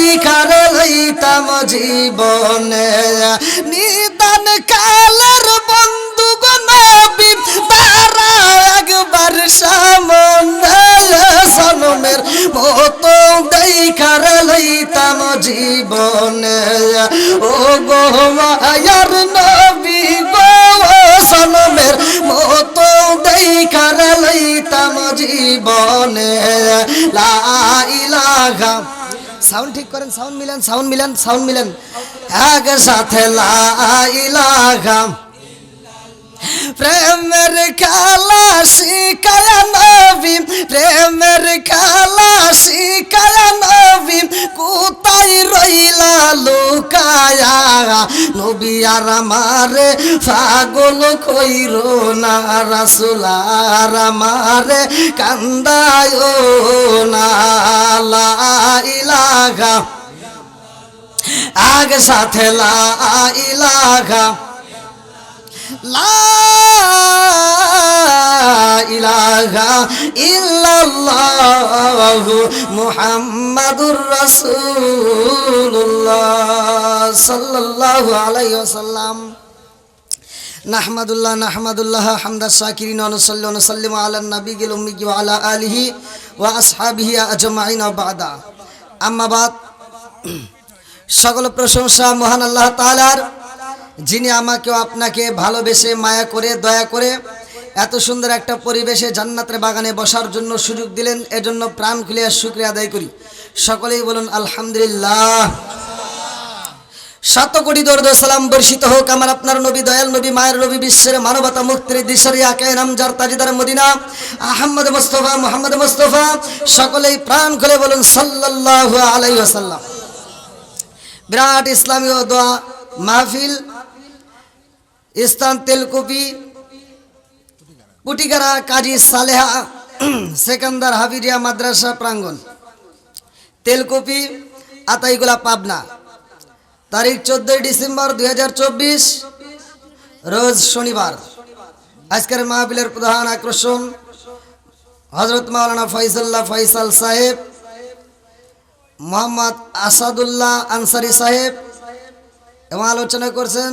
দেখার লইতাম জীবনে নিদান কালের বন্ধু গো নবী তারা একবার সামনে সনমের মতো দেখার লইতাম জীবনে ও গো মায়ার নবী গো সনমের মতো দেখার লইতাম জীবনে লা ইলাহা সাউন্ড ঠিক করেন সাউন্ড মিলান এক সাথে লা ইলাহা প্রেমের খেলা শিখায় নবী প্রেমের খেলা শিখায় নবী কোথায় রইলা লুকায়া নবী আর আমারে পাগল কইরো না রাসূল আর আমারে কান্দায়ো না লা ইলাহা আগে সাথে লা ইলাহা লা ইলাহা ইল্লাল্লাহু মুহাম্মাদুর রাসূলুল্লাহ সাল্লাল্লাহু আলাইহি ওয়াসাল্লাম নাহমাদুল্লাহ হামদা শাকিরিন ওয়া নুসাল্লিমু আলা নবিয়িল উম্মি ওয়া আলা আলিহি ওয়া আসহাবিহি আজমাইন বাদা আম্মা বাদ সকল প্রশংসা মহান আল্লাহ তাআলার যিনি আমাকে আপনাকে ভালোবেসে মায়া করে দয়া করে এত সুন্দর একটা পরিবেশে জান্নাতের বাগানে বসার জন্য সুযোগ দিলেন এজন্য প্রাণ খুলে শুকরিয়া আদায় করি সকলেই বলুন আলহামদুলিল্লাহ শত কোটি দরুদ ও সালাম বর্ষিত হোক আমার আপনার নবী দয়াল নবী মায়ের নবী বিশ্বের মানবতা মুক্তির দিশারি আকায়ে নামজার তাজদার মদিনা আহমদ মুহাম্মদ মুস্তাফা সকলেই প্রাণ খুলে বলুন সাল্লাল্লাহু আলাইহি ওয়াসাল্লাম বিরাট ইসলামী দোয়া মাহফিল স্থান তেলকুপি পুটিগারা কাজী সালেহা সেকেন্দার হাবিরিয়া মাদ্রাসা প্রাঙ্গণ তেলকুপি আতাইগুলা পাবনা তারিখ 14 ডিসেম্বর 2024 রোজ শনিবার আজকের মাহফিলের প্রধান আকর্ষণ হযরত মাওলানা ফয়সাল সাহেব মোহাম্মদ আসাদুল্লাহ আনসারী সাহেব এবং আলোচনা করছেন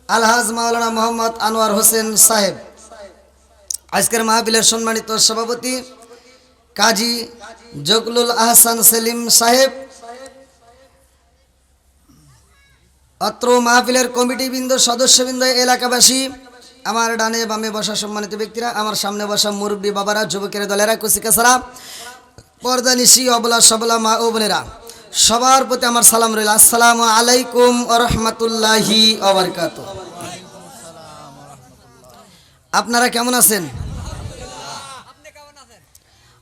আলহাজ মাওলানা মোহাম্মদ আনোয়ার হোসেন সাহেব আজকের মাহফিলের সম্মানিত সভাপতি কাজী জকলুল আহসান সেলিম সাহেব অত্র মাহফিলের কমিটিবৃন্দ সদস্যবৃন্দ এলাকাবাসী আমার ডানে বামে বসা সম্মানিত ব্যক্তিরা আমার সামনে বসা মুরব্বী বাবারা যুবকের দলেরা কুচিকাছাড়া পর্দা নিশি অবলা সবলা মা ও বোনেরা সবার প্রতি আমার সালাম রইল আসসালামু আলাইকুম ওয়া রাহমাতুল্লাহি ওয়া বারাকাতুহু আপনারা কেমন আছেন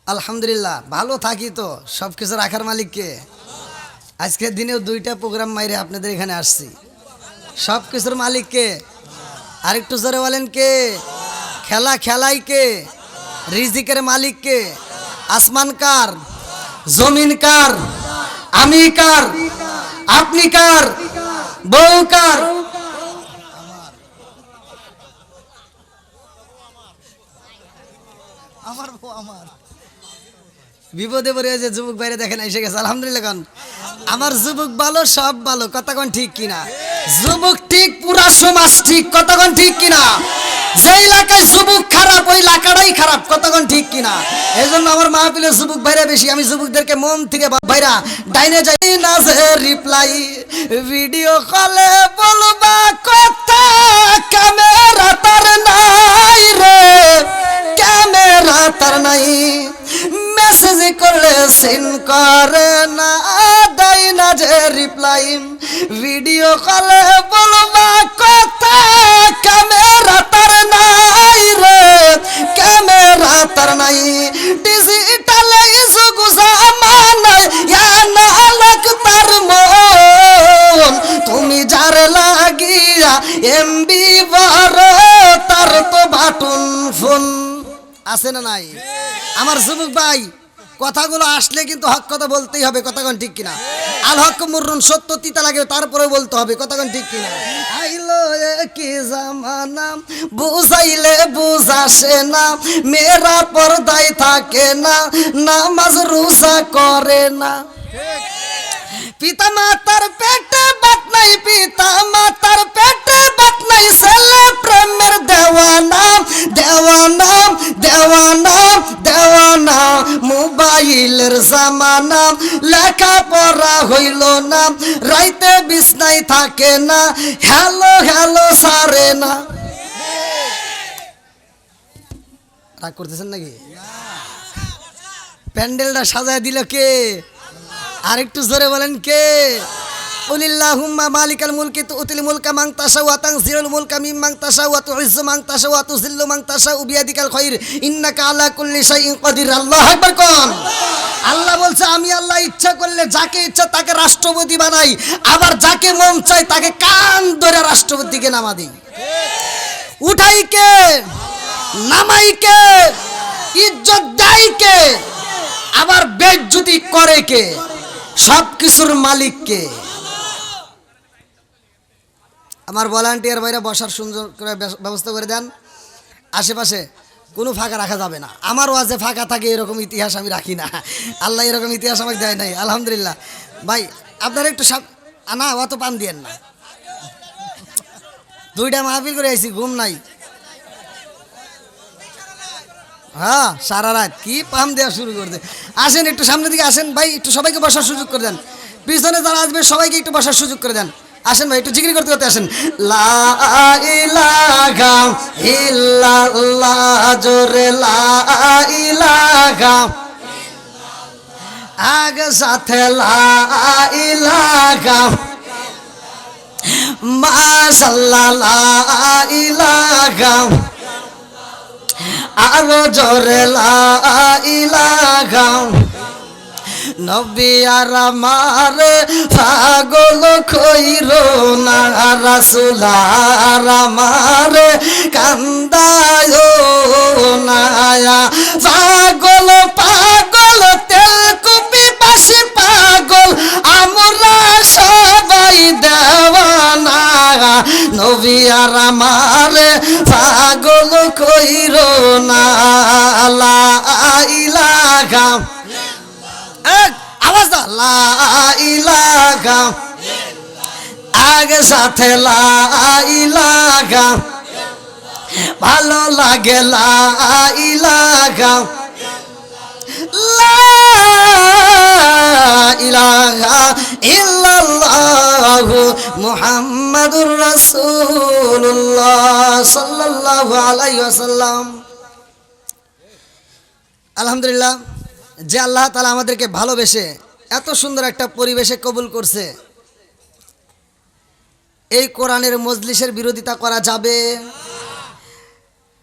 আলহামদুলিল্লাহ ভালো থাকি তো সবকিছু রাখার মালিক কে আজকের দিনেও দুইটা প্রোগ্রাম মাইরে আপনাদের এখানে আসছি সবকিছুর মালিক কে আরেকটু জোরে বলেন কে খেলাই কে রিজিকের মালিক কে আসমান কার জমিন কার আমি কার আপনি কার বউ কার আমার বউ আমার বিপদে পড়ে যে যুবক বাইরে দেখেন এসে গেছে আলহামদুলিল্লাহ কারণ আমার যুবক ভালো সব ভালো কতক্ষণ ঠিক কিনা যুবক ঠিক পুরা সমাজ ঠিক কতক্ষণ ঠিক কিনা যে এলাকায় যুবক খারাপ ওই এলাকাটাই খারাপ কতক্ষণ ঠিক কিনা এই জন্য আমার মাহফিলের যুবক ভাইরা বেশি আমি যুবকদেরকে মন থেকে ভাইরা ডাইনে যাই না যে রিপ্লাই ভিডিও কলে বলবা কথা ক্যামেরা তার নাই রে ক্যামেরা তার নাই মেসেজ করলে সিন করে না দেয় না যে রিপ্লাই ভিডিও কলে বলবা কথা ক্যামেরা তার নাই রে ক্যামেরা তার নাই ডিজিটালে যুগ জামানায় ইয়া না লাগ তার মন তুমি যার লাগিয়া এমবি বড় তার তো বাটন ফোন আছে না নাই আমার যুবক ভাই কথাগুলো আসলে কিন্তু হক কথা বলতেই হবে কতক্ষণ ঠিক কিনা আল হক মুররুন সত্য তিতা লাগে তারপরে বলতে হবে কতক্ষণ ঠিক কিনা আইলো কি জামানা বুঝাইলে বুঝাসে না মেয়েরা পর্দায় থাকে না নামাজ রোজা করে না পিতা মাতার পেটে বাত নাই, পিতা মাতার পেটে বাত নাই, ছেলে প্রেমের দেওয়ানা দেওয়ানা দেওয়ানা দেওয়ানা। মোবাইলের জামানা, লেখা পড়া হইল না, রাইতে বিছনায় থাকে না, হ্যালো হ্যালো সারে না। রাগ করতেছেন নাকি? প্যান্ডেলটা সাজায় দিল কে? আর একটু জোরে বলেন কে? কুলিল্লাহুম্মা মালিকাল মুলকি তুতিল মুলকা মান তাশাউ ওয়া তানজিলুল মুলকা মিম্মান তাশাউ ওয়া তুইজ্জু মান তাশাউ ওয়া তুযিল্লু মান তাশাউ বিয়াদিকাল খায়র ইন্নাকা আলা কুল্লি শাইইন কাদির। আল্লাহু আকবার কোন। আল্লাহ বলছে আমি আল্লাহ ইচ্ছা করলে যাকে ইচ্ছা তাকে রাষ্ট্রপতি বানাই, আবার যাকে মন চায় তাকে কান ধরে রাষ্ট্রপতিকে নামা দেই। উঠাই কে? নামাই কে? ইজ্জত দেয় কে? আবার বেইজ্জতি করে কে? সব কিছুর মালিক কে? আমার ভলান্টিয়ার ভাইরা বসার সুন্দর করে ব্যবস্থা করে দেন। আশেপাশে কোনো ফাঁকা রাখা যাবে না। আমার ওয়াজে ফাঁকা থাকে এরকম ইতিহাস আমি রাখি না। আল্লাহ এরকম ইতিহাস আমাকে দেয় নাই, আলহামদুলিল্লাহ। ভাই আপনারা একটু না অত পান দিয়েন না। 2টা মাহফিল করে আইছি, ঘুম নাই। হ্যাঁ সারা রাত কি পাম দেওয়া শুরু করতে। আসেন একটু সামনের দিকে আসেন ভাই, একটু সবাইকে বসার সুযোগ করে দেন। পিছনে যারা আসবে সবাইকে একটু বসার সুযোগ করে দেন। আসেন ভাই একটু জিকির করতে করতে আসেন। লা ইলাহা ইল্লাল্লাহ, জোরে লা ইলাহা, আগে সাথে লা ইলাহা, মাশাআল্লাহ লা ইলাহা, আরো জোরে লা ইলাহা। নবী আর আমার পাগল কইরো না, রাসূল আর আমার কান্দায় না। পাগল পাগল তেলকুপি বাসি পাগল, আমরা সবাই দেওয়ানা। নবী আর আমার পাগল কইরো না, লা ইলাহা, আওয়াজ দাও, লা ইলাহা, আগে সাথে লা ইলাহা, ভালো লাগে লা ইলাহা, লা ইলাহা ইল্লাল্লাহু মুহাম্মাদুর রাসূলুল্লাহ সাল্লাল্লাহু আলাইহি ওয়াসাল্লাম। আলহামদুলিল্লাহ, যে আল্লাহ তাআলা আমাদেরকে ভালোবেসে এত সুন্দর একটা পরিবেশে কবুল করছে, এই কোরআনের মজলিসের বিরোধিতা করা যাবে?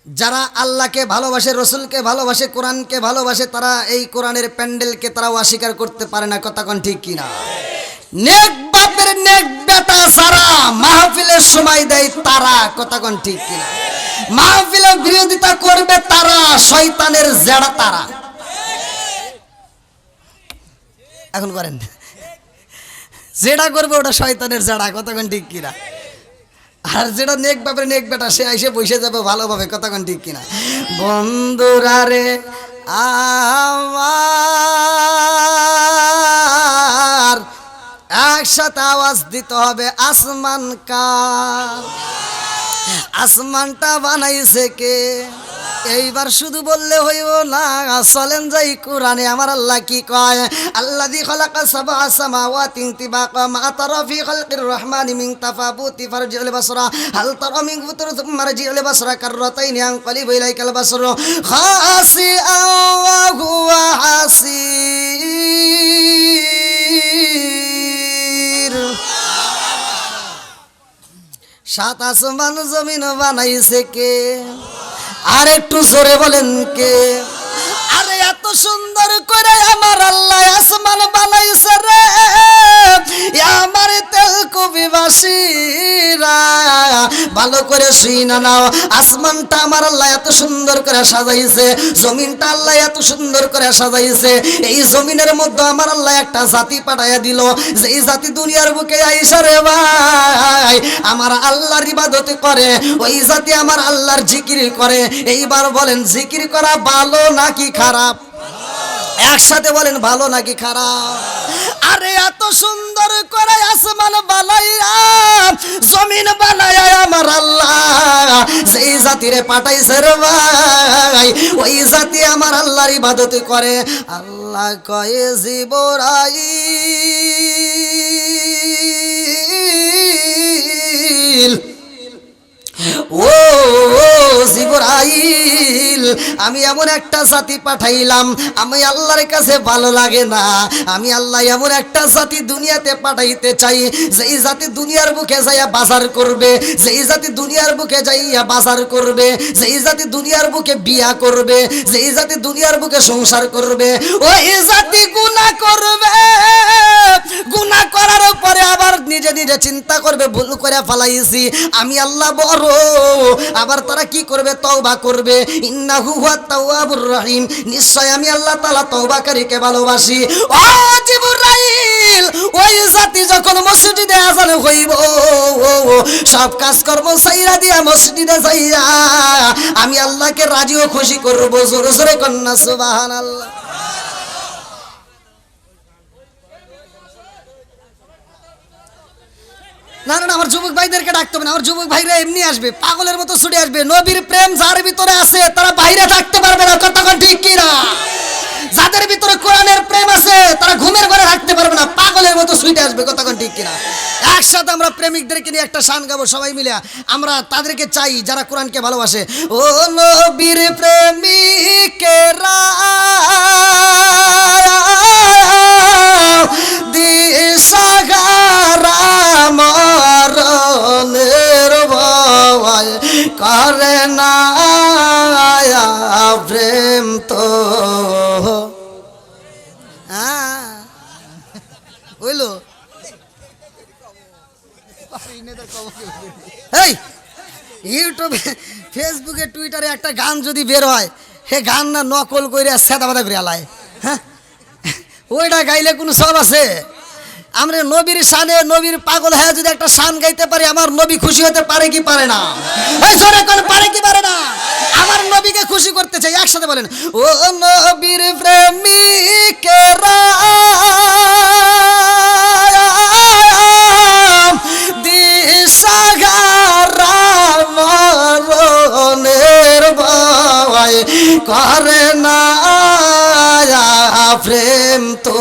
যারা আল্লাহকে ভালোবাসে, রসুলকে ভালোবাসে, কোরআনকে ভালোবাসে, তারা এই কোরআনের প্যান্ডেলকে তারাও অস্বীকার করতে পারে না। কথা কোন ঠিক কিনা? নেক বাপের নেক বেটা সারা মাহফিলের সময় দেয় তারা। কথা কোন ঠিক কিনা? মাহফিলের বিরোধিতা করবে তারা, শয়তানের জেড়া তারা। এখন করেন যেটা করবে ওটা শয়তানের জেড়া। কথা কোন ঠিক কিনা? আর যেটা নেক বাপের নেক বেটা সে আইসে বসে যাবে ভালোভাবে। কথা কোন ঠিক কিনা? বন্ধুরা রে আমার একসাথে আওয়াজ দিতে হবে, আসমান কার? আসমানটা বানাইছে কে? এইবার শুধু বললে হইব না, চলেন যাই কোরআনে আমার আল্লাহ কি কয়। আল্লাযী খালাকা সাবআ সামাওয়াতিন তিবাকা মা তারা ফি খালকির রহমানি মিন তাফাবুতি ফারজিউল বাসরা হাল তারা মিন ফুতুর সুম্মা রাজিউল বাসরা কাররাতাইনি আনকালিবু ইলাইকাল বাসর খাসিআ ওয়া হুয়া হাসির। সাত আসমান জমিন বানাইছে কে? আর একটু জোরে বলেন কে? আরে এত সুন্দর করে আমার আল্লাহ আসমান বানাইছে রে, আমার তেলকুপিবাসীরা ভালো করে শুইনা নাও। আসমানটা আমার আল্লাহ এত সুন্দর করে সাজাইছে, জমিনটা আল্লাহ এত সুন্দর করে সাজাইছে। এই জমিনের মধ্যে আমার আল্লাহ একটা জাতি পাঠাইয়া দিল, যে এই জাতি দুনিয়ার বুকে আইসা রে ভাই আমার আল্লাহর ইবাদত করে, ওই জাতি আমার আল্লাহর জিকির করে। এইবার বলেন জিকির করা ভালো নাকি খারাপ? একসাথে বলেন ভালো নাকি খারাপ? আরে এত সুন্দর করে আসমান বানাইয়া জমিন বানাইয়া আমার আল্লাহ যেই জাতিরে পাঠাইছে রে ভাই ওই জাতি আমার আল্লাহর ইবাদত করে। আল্লাহ কয়ে জিবরাইল ও জিবরাইল আমি এমন একটা জাতি পাঠাইলাম আমি আল্লাহর কাছে ভালো লাগে না। আমি আল্লাহ এমন একটা জাতি দুনিয়াতে পাঠাইতে চাই যেই জাতি দুনিয়ার বুকে যাইয়া বাজার করবে, যেই জাতি দুনিয়ার বুকে যাইয়া বাজার করবে, যেই জাতি দুনিয়ার বুকে বিয়া করবে, যেই জাতি দুনিয়ার বুকে সংসার করবে। ওই জাতি গুনাহ করবে, গুনাহ করার পরে আবার নিজে নিজে চিন্তা করবে ভুল করে ফেলাইছি আমি আল্লাহ বড়। আবার তারা কি করবে? তওবা করবে। ইন্নাহু হুয়াত তাওয়াবুর রহিম, নিশ্চয় আমি আল্লাহ তাআলা তওবাকারীকে ভালোবাসি। ও জিবরাইল ওই জাতি যখন মসজিদে আযান হইব সব কাজকর্ম ছাইরা দিয়া মসজিদে যাইয়া আমি আল্লাহকে রাজি ও খুশি করব। জোরে জোরে কন্না সুবহানাল্লাহ। না না আমার যুবক ভাইদেরকে ডাকতে হবে না, আমার যুবক ভাইরা এমনি আসবে, পাগলের মতো ছুটে আসবে। নবীর প্রেম যার ভিতরে আছে তারা বাইরে থাকতে পারবে না, কতক্ষণ ঠিক কিনা? যাদের ভিতরে কোরআনের প্রেম আছে তারা ঘুমের ঘরে থাকতে পারবে না, পাগলের মতো ছুটে আসবে, কতক্ষণ ঠিক কিনা? একসাথে আমরা প্রেমিকদেরকে নিয়ে একটা গান গাবো সবাই মিলে। আমরা তাদেরকে চাই যারা কোরআনকে ভালোবাসে। ও নবীর প্রেমিকেরা দিশাহারা মরণের ভয় করে না প্রেম তো বুঝলো। এই ইউটিউবে ফেসবুকে টুইটারে একটা গান যদি বের হয় সে গান না নকল করে সেদা বাদা করে আলায়, হ্যাঁ ওইটা গাইলে কোনো সব আছে? আমরা নবীর শানে নবীর পাগল হয়ে যদি একটা শান গাইতে পারি আমার নবী খুশি হতে পারে কি পারে না? এই জোরে কোন পারে কি পারে না? আমার নবীকে খুশি করতে চাই, একসাথে বলেন ও নবীর প্রেমিকেরা দিশাহারা মরণের ভয় করে না প্রেম তো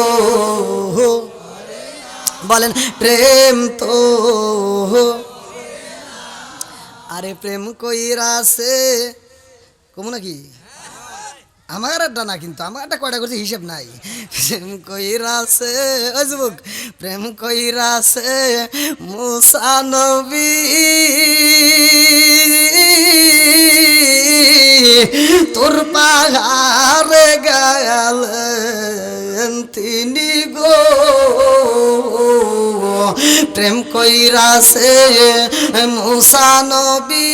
বলেন প্রেম তো। আরে প্রেম কইরাছে কমু নাকি? আমার একটা না, কিন্তু আমার একটা কয়টা করছে হিসেব নাই। প্রেম কইরাছে ওই যুবক, প্রেম কইরাছে মুসা নবী তোর পাহাড়ে গেলেন তিনি গো। প্রেম কইরাছে মুসা নবী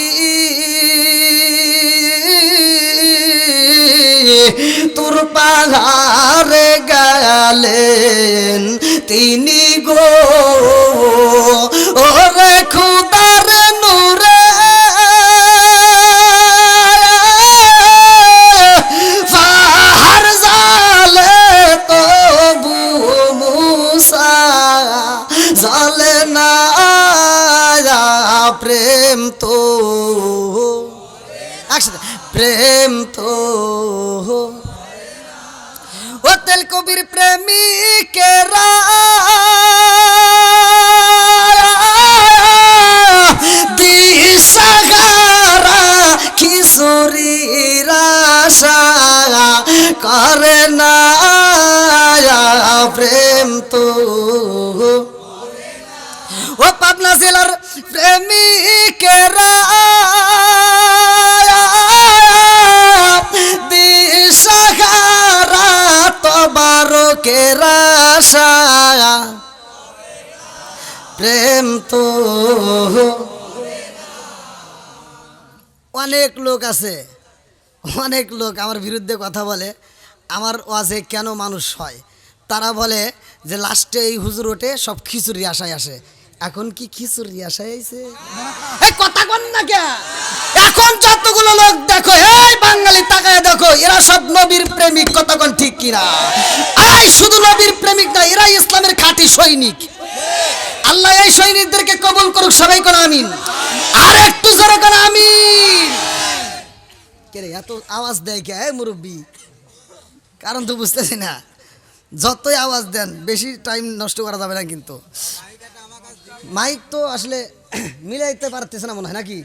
তোর পাহাড়ে গেলেন তিনি গো। ওরে খুদার নূরে পাহাড় জালে তবু মুসা জালে না প্রেম তো। একসাথে প্রেম তো। ও তেল কবির প্রেমিকেরা দিশাহারা কিশোরীরা আশা করে না প্রেম তো। ও পাবনা জেলার প্রেমিকেরা দিশাহারা তবারকেরা আশা প্রেম তো। অনেক লোক আছে, অনেক লোক আমার বিরুদ্ধে কথা বলে আমার ওয়াজে কেন মানুষ হয়। তারা বলে যে লাস্টে এই হুজুর ওঠে সব খিচুড়ি আশায় আসে। এখন কি খিচুড়ি আসায় আইছে এই কথা কন না কে এখন যতগুলো লোক দেখো এই বাঙালি তাকায় দেখো এরা সব নবীর প্রেমিক কথা কন ঠিক কিনা এই শুধু নবীর প্রেমিক না এরা ইসলামের খাঁটি সৈনিক আল্লাহ এই সৈনিকদেরকে কবুল করুক সবাই কোন আমিন আর একটু জোরে কোন আমিন কে রে এত আওয়াজ দেয় কে এই মুরব্বি কারণ তো বুঝতেছি না যতই আওয়াজ দেন বেশি টাইম নষ্ট করা যাবে না কিন্তু মাইক তো আসলে মিলাইতে পারতেছে না মনে হয় নাকি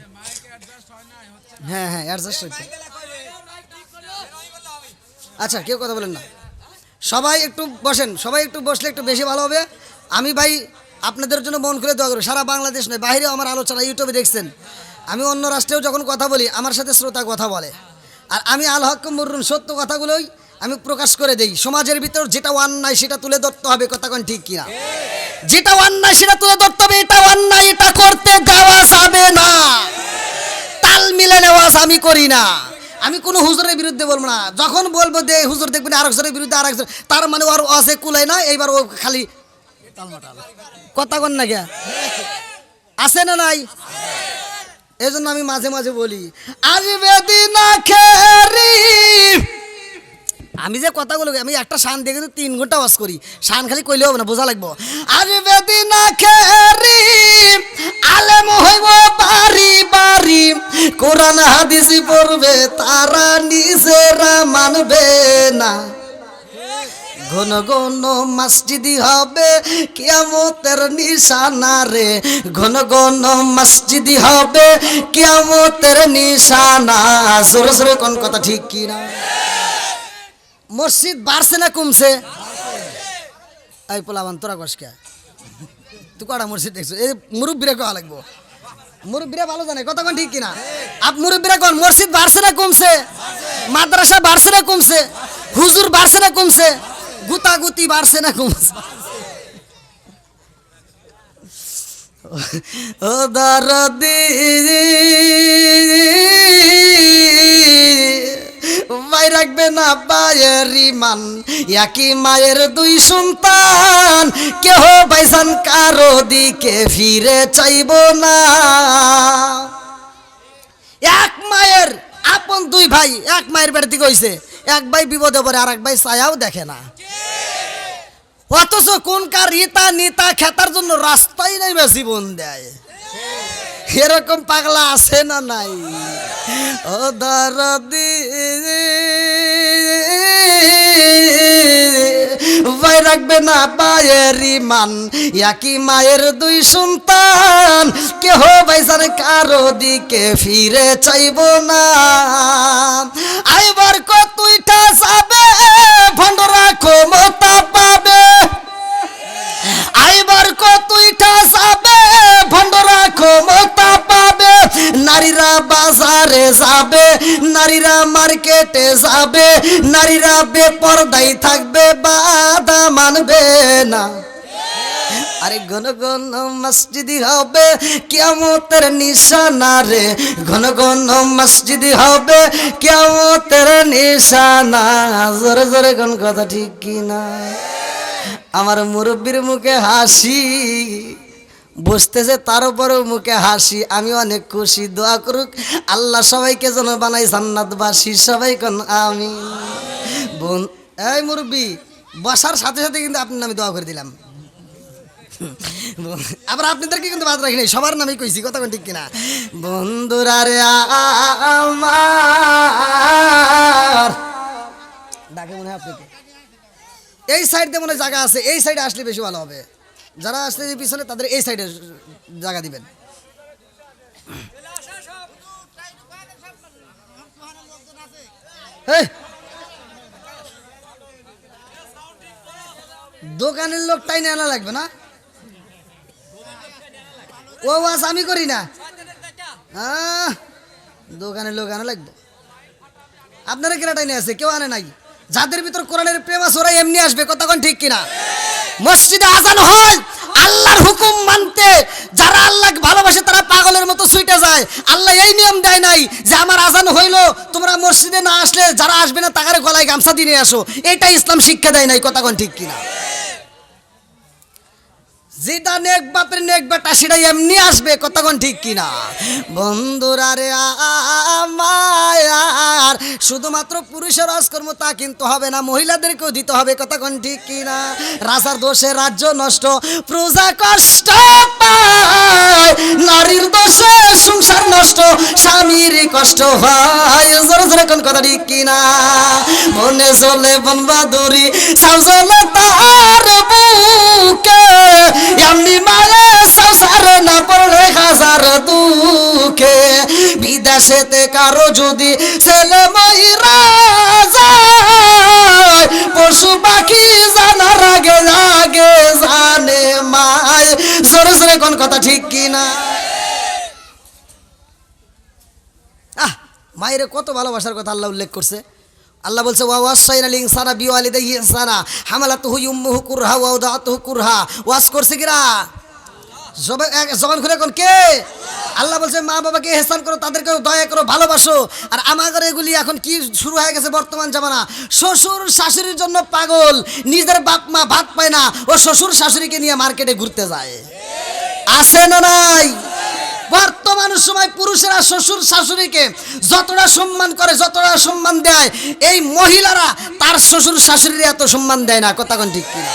হ্যাঁ হ্যাঁ অ্যাডজাস্ট হইতে আচ্ছা কেউ কথা বলেন না সবাই একটু বসেন সবাই একটু বসলে একটু বেশি ভালো হবে আমি ভাই আপনাদের জন্য মন খুলে দোয়া করি সারা বাংলাদেশ নয় বাইরেও আমার আলোচনা ইউটিউবে দেখছেন আমি অন্য রাষ্ট্রেও যখন কথা বলি আমার সাথে শ্রোতা কথা বলে আর আমি আল হক মুররুন সত্য কথাগুলোই আমি প্রকাশ করে দেই সমাজের ভিতর যেটা অন্যায় সেটা তুলে ধরতে হবে কথা কোন ঠিক কিনা যেটা অন্যায় সেটা তুলে ধরতে হবে এটা অন্যায় এটা করতে দেওয়া যাবে না তাল মিলে নেওয়া আমি করি না আমি কোনো হুজুরের বিরুদ্ধে বলবো না যখন বলবো যে হুজুর দেখবেন আরেকজনের বিরুদ্ধে আরেকজন তার মানে ওর অসে কুলায় না এইবার ও খালি কথা কন না কে আছে না নাই এই জন্য আমি মাঝে মাঝে বলি আসবে দিন খেরি আমি যে কথাগুলো আমি একটা শান দেখে 3 ঘন্টা ওয়াজ করি শান খালি কইলে হবে না বোঝা লাগবো আসবে দিন খেরি আলেম হইব বাড়ি বাড়ি কোরআন হাদিস পড়বে তারা নিজেরা মানবে না ঘন ঘন মসজিদি হবে কিয়ামতের নিশানা রে ঘন ঘন মসজিদি হবে কিয়ামতের নিশানা জোরে জোরে কোন কথা ঠিক কি না মসজিদ বাড়ছে না কমছে এই পোলাবান তোরা কসকে তুই কটা মসজিদ দেখছো এই মুরব্বীরা কয়া লাগবো মুরব্বীরা ভালো জানে কথা কোন ঠিক কিনা আপ মুরব্বীরা কোন মসজিদ বাড়ছে না কমছে মাদ্রাসা বাড়ছে না কমছে হুজুর বাড়ছে না কমছে গুতাগুতি বাড়ছে না কমছে ও দরদি ভাই রাখবে না বায়ের ইমান একই মায়ের 2 সন্তান কেহ ভাইজান কারো দিকে ফিরে চাইব না এক মায়ের আপন 2 ভাই এক মায়ের পেট থেকে হইছে এক ভাই বিপদে পড়ে আর এক ভাই ছায়াও দেখে না অথচ কোন কার রিতা নিতা খেতার জন্য রাস্তাই নাই জীবন দেয় এরকম পাগলা আছে না নাই ও দরদি ভাই রাখবে না বায়ের ইমান একই মায়ের 2 সন্তান কেহ ভাইজান কারো দিকে ফিরে চাইব না আইবার কতইটা যাবে ভণ্ডরা ক্ষমতা পাবে আইবার কতইটা যাবে ভণ্ডরা ক্ষমতা পাবে নারীরা বাজারে যাবে নারীরা মার্কেটে যাবে নারীরা বেপরদাই থাকবে বাধা মানবে না আরে ঘন ঘন মসজিদি হবে কিয়ামতের নিশানা রে ঘন ঘন মসজিদি হবে কিয়ামতের নিশানা জোরে জোরে কোন কথা ঠিক কিনা আমার মুরব্বির মুখে হাসি বসতেছে তার উপরেও মুখে হাসি আমি অনেক খুশি দোয়া করুক আল্লাহ সবাইকে যেন বানাই জান্নাতবাসী সবাই কোন আমিন বোন এই মুরব্বি বসার সাথে সাথে কিন্তু আপনার নামে দোয়া করে দিলাম আবার আপনাদেরকে কিন্তু বাদ রাখি নাই সবার নামে কইছি কথা কোন ঠিক কিনা বন্ধুরা রে আমার ডাকে মনে হয় আপনাকে এই সাইড দিয়ে মনে জায়গা আছে এই সাইডে আসলে বেশি ভালো হবে যারা আসতে পিছনে তাদের এই সাইডে জায়গা দিবেন দোকানের লোক টাইনে আনা লাগবে না ও ওয়াজ আমি করি না দোকানের লোক আনা লাগবে আপনারা কেনা টাইনে আছে কেউ আনে নাই যাদের ভিতর কোরআনের প্রেম আছে ওরা এমনি আসবে কতক্ষণ ঠিক কিনা মসজিদে আজান হয় আল্লাহর হুকুম মানতে যারা আল্লাহকে ভালোবাসে তারা পাগলের মতো ছুটে যায় আল্লাহ এই নিয়ম দেয় নাই যে আমার আজান হইলো তোমরা মসজিদে না আসলে যারা আসবে না তাকারে গলায় গামছা দিয়ে আসো এটা ইসলাম শিক্ষা দেয় নাই কতক্ষণ ঠিক কিনা যেটা নেক বাপের নেক বেটা সেটাই এমনি আসবে, কথা কোন ঠিক কিনা? বন্ধুরা রে আমার শুধুমাত্র পুরুষের রাজকর্ম তা কিন্তু হবে না, মহিলাদেরকেও দিতে হবে, কথা কোন ঠিক কিনা? রাজার দোষে রাজ্য নষ্ট, প্রজা কষ্ট পায়, নারীর দোষে সংসার নষ্ট, স্বামীর কষ্ট হয়, জোরে জোরে কোন কথা ঠিক কিনা? মনে চলে বনবাদুরি সাউজলে তার বুকে, এমনি মায়ে সংসার না পড়লে হাজার দুঃখে, বিদেশেতে কারো যদি ছেলে মহিরা যায়, পশু পাখি জানার আগে আগে জানে মায়, জোরে জোরে কোন কথা ঠিক কিনা? মায়ের কত ভালোবাসার কথা আল্লাহ উল্লেখ করছে। আল্লাহ বলছে ওয়া ওয়াসাইনাল ইনসানা বিওয়ালিদাইহি ইহসানা হামালাতুহু উম্মুহু কুরহা ওয়া ওয়াদাতুহু কুরহা, ওয়াজ করছে কিরা? জবান খুলে কোন কে? আল্লাহ বলছে মা বাবাকে ইহসান করো, তাদেরকে দয়া করো, ভালোবাসো। আর আমাদের এগুলি এখন কি শুরু হয়ে গেছে বর্তমান জামানা, শ্বশুর শাশুড়ির জন্য পাগল, নিজের বাপ মা ভাত পায় না, ও শ্বশুর শাশুড়িকে নিয়ে মার্কেটে ঘুরতে যায়, আছে না নাই? বর্তমান সময় পুরুষেরা শ্বশুর শাশুড়িকে যতটা সম্মান করে, যতটা সম্মান দেয়, এই মহিলারা তার শ্বশুর শাশুড়ির এত সম্মান দেয় না, কথা কোন ঠিক কিনা?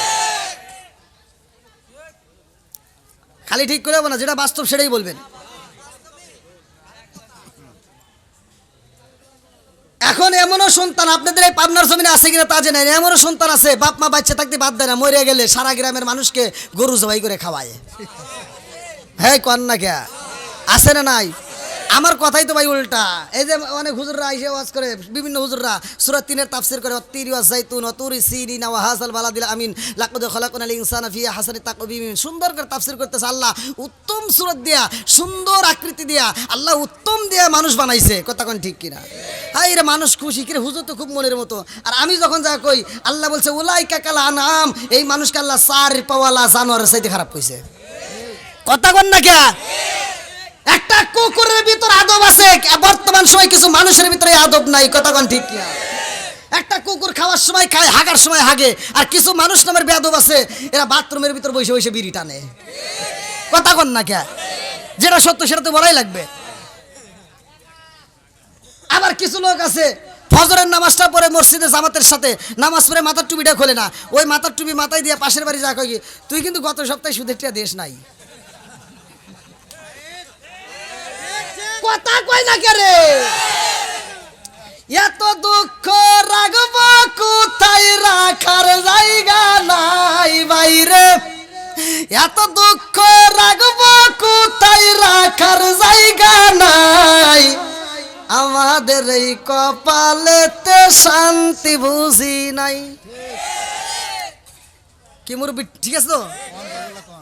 খালি ঠিক করে না, যেটা বাস্তব সেটাই বলবেন। এখন এমনও সন্তান আপনাদের এই পাবনার জমিনে আছে কিনা তা জানেন, এমনও সন্তান আছে বাপ মা বাচ্চা থাকতে বাদ দেয় না, মরে গেলে সারা গ্রামের মানুষকে গরু জবাই করে খাওয়ায়। হ্যাঁ কন্যা কে আছে না নাই? আমার কথাই তো ভাই উল্টা। এই যে অনেক হুজুররা এসে ওয়াজ করে, বিভিন্ন হুজুররা সূরা 3 এর তাফসীর করে, তিরি ওয়া যাইতুন ওয়া তুরি সিনিন ওয়া হাযাল বালাদিল আমিন লাকাদ খালাকনাল ইনসানা ফি আহসানি তাকওয়িম, সুন্দর করে তাফসীর করতেছে। আল্লাহ উত্তম সূরত দিয়া, সুন্দর আকৃতি দিয়া, আল্লাহ উত্তম দিয়া মানুষ বানাইছে, কথা কোন ঠিক কিনা? হাই রে মানুষ খুশি কি রে, হুজুর তো খুব মনের মতো। আর আমি যখন যা কই, আল্লাহ বলছে উলাইকা কাল আনআম, এই মানুষকে আল্লাহ চার পাওয়ালা জানোয়ারের চাইতে খারাপ কইছে, কথা কোন না কে? একটা কুকুরের ভিতর আদব আছে, বর্তমান সময় কিছু মানুষের ভিতরে আদব নাই, কথা কোন ঠিক কিনা? একটা কুকুর খাওয়ার সময় খায়, হাগার সময় হাগে। আর কিছু মানুষ নামের বেয়াদব আছে, এরা বাথরুমের ভিতর বসে বসে বিড়ি টানে, কথা কোন না কে? যেটা সত্য সেটা তো বলাই লাগবে। আবার কিছু লোক আছে ফজরের নামাজটা পড়ে মসজিদে জামাতের সাথে নামাজ পড়ে মাথার টুপিটা খোলে না, ওই মাথার টুপি মাথায় দিয়ে পাশের বাড়ি যা কই, তুই কিন্তু গত সপ্তাহে সুদের টাকা দেশ নাই, কথা কই না কে রে? এত দুঃখ রাখব কোথায়, রাখার জায়গা নাই বাইরে, এত দুঃখ রাখব কোথায়, রাখার জায়গা নাই, আমাদের এই কপালেতে শান্তি বুঝি নাই। কি মুরব্বি ঠিক আছে তো?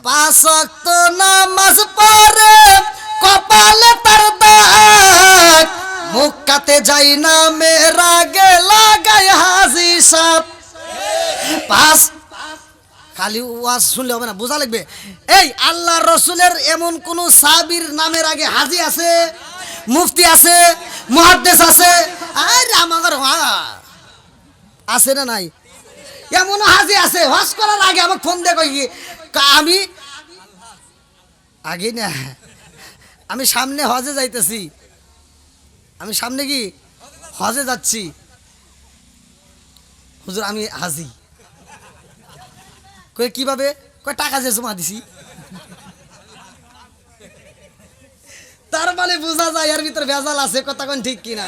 5 ওয়াক্ত নামাজ পড়ে কপালে তার দাগ, মুখ কাতে যাই না মেরা গে লাগাই হাজি সাপ। খালি ওয়াজ শুনলে হবে না, বোঝা লাগবে। এই আল্লাহ রসুলের এমন কোন সাহাবীর নামের আগে হাজি আছে, মুফতি আছে, মুহাদ্দিস আছে? আর আমার আছে না নাই? এমন হাজি আছে, হজ করার আগে আমাকে ফোন দিয়ে কই, আমি আগে না, আমি সামনে হজে যাইতেছি, আমি সামনে কি হজে যাচ্ছি, হুজুর আমি হাজি। কই কিভাবে? কই টাকা যে জমা দিছি। তার মানে বোঝা যায় এর ভিতরে ভেজাল আছে, কথা কোন ঠিক কিনা?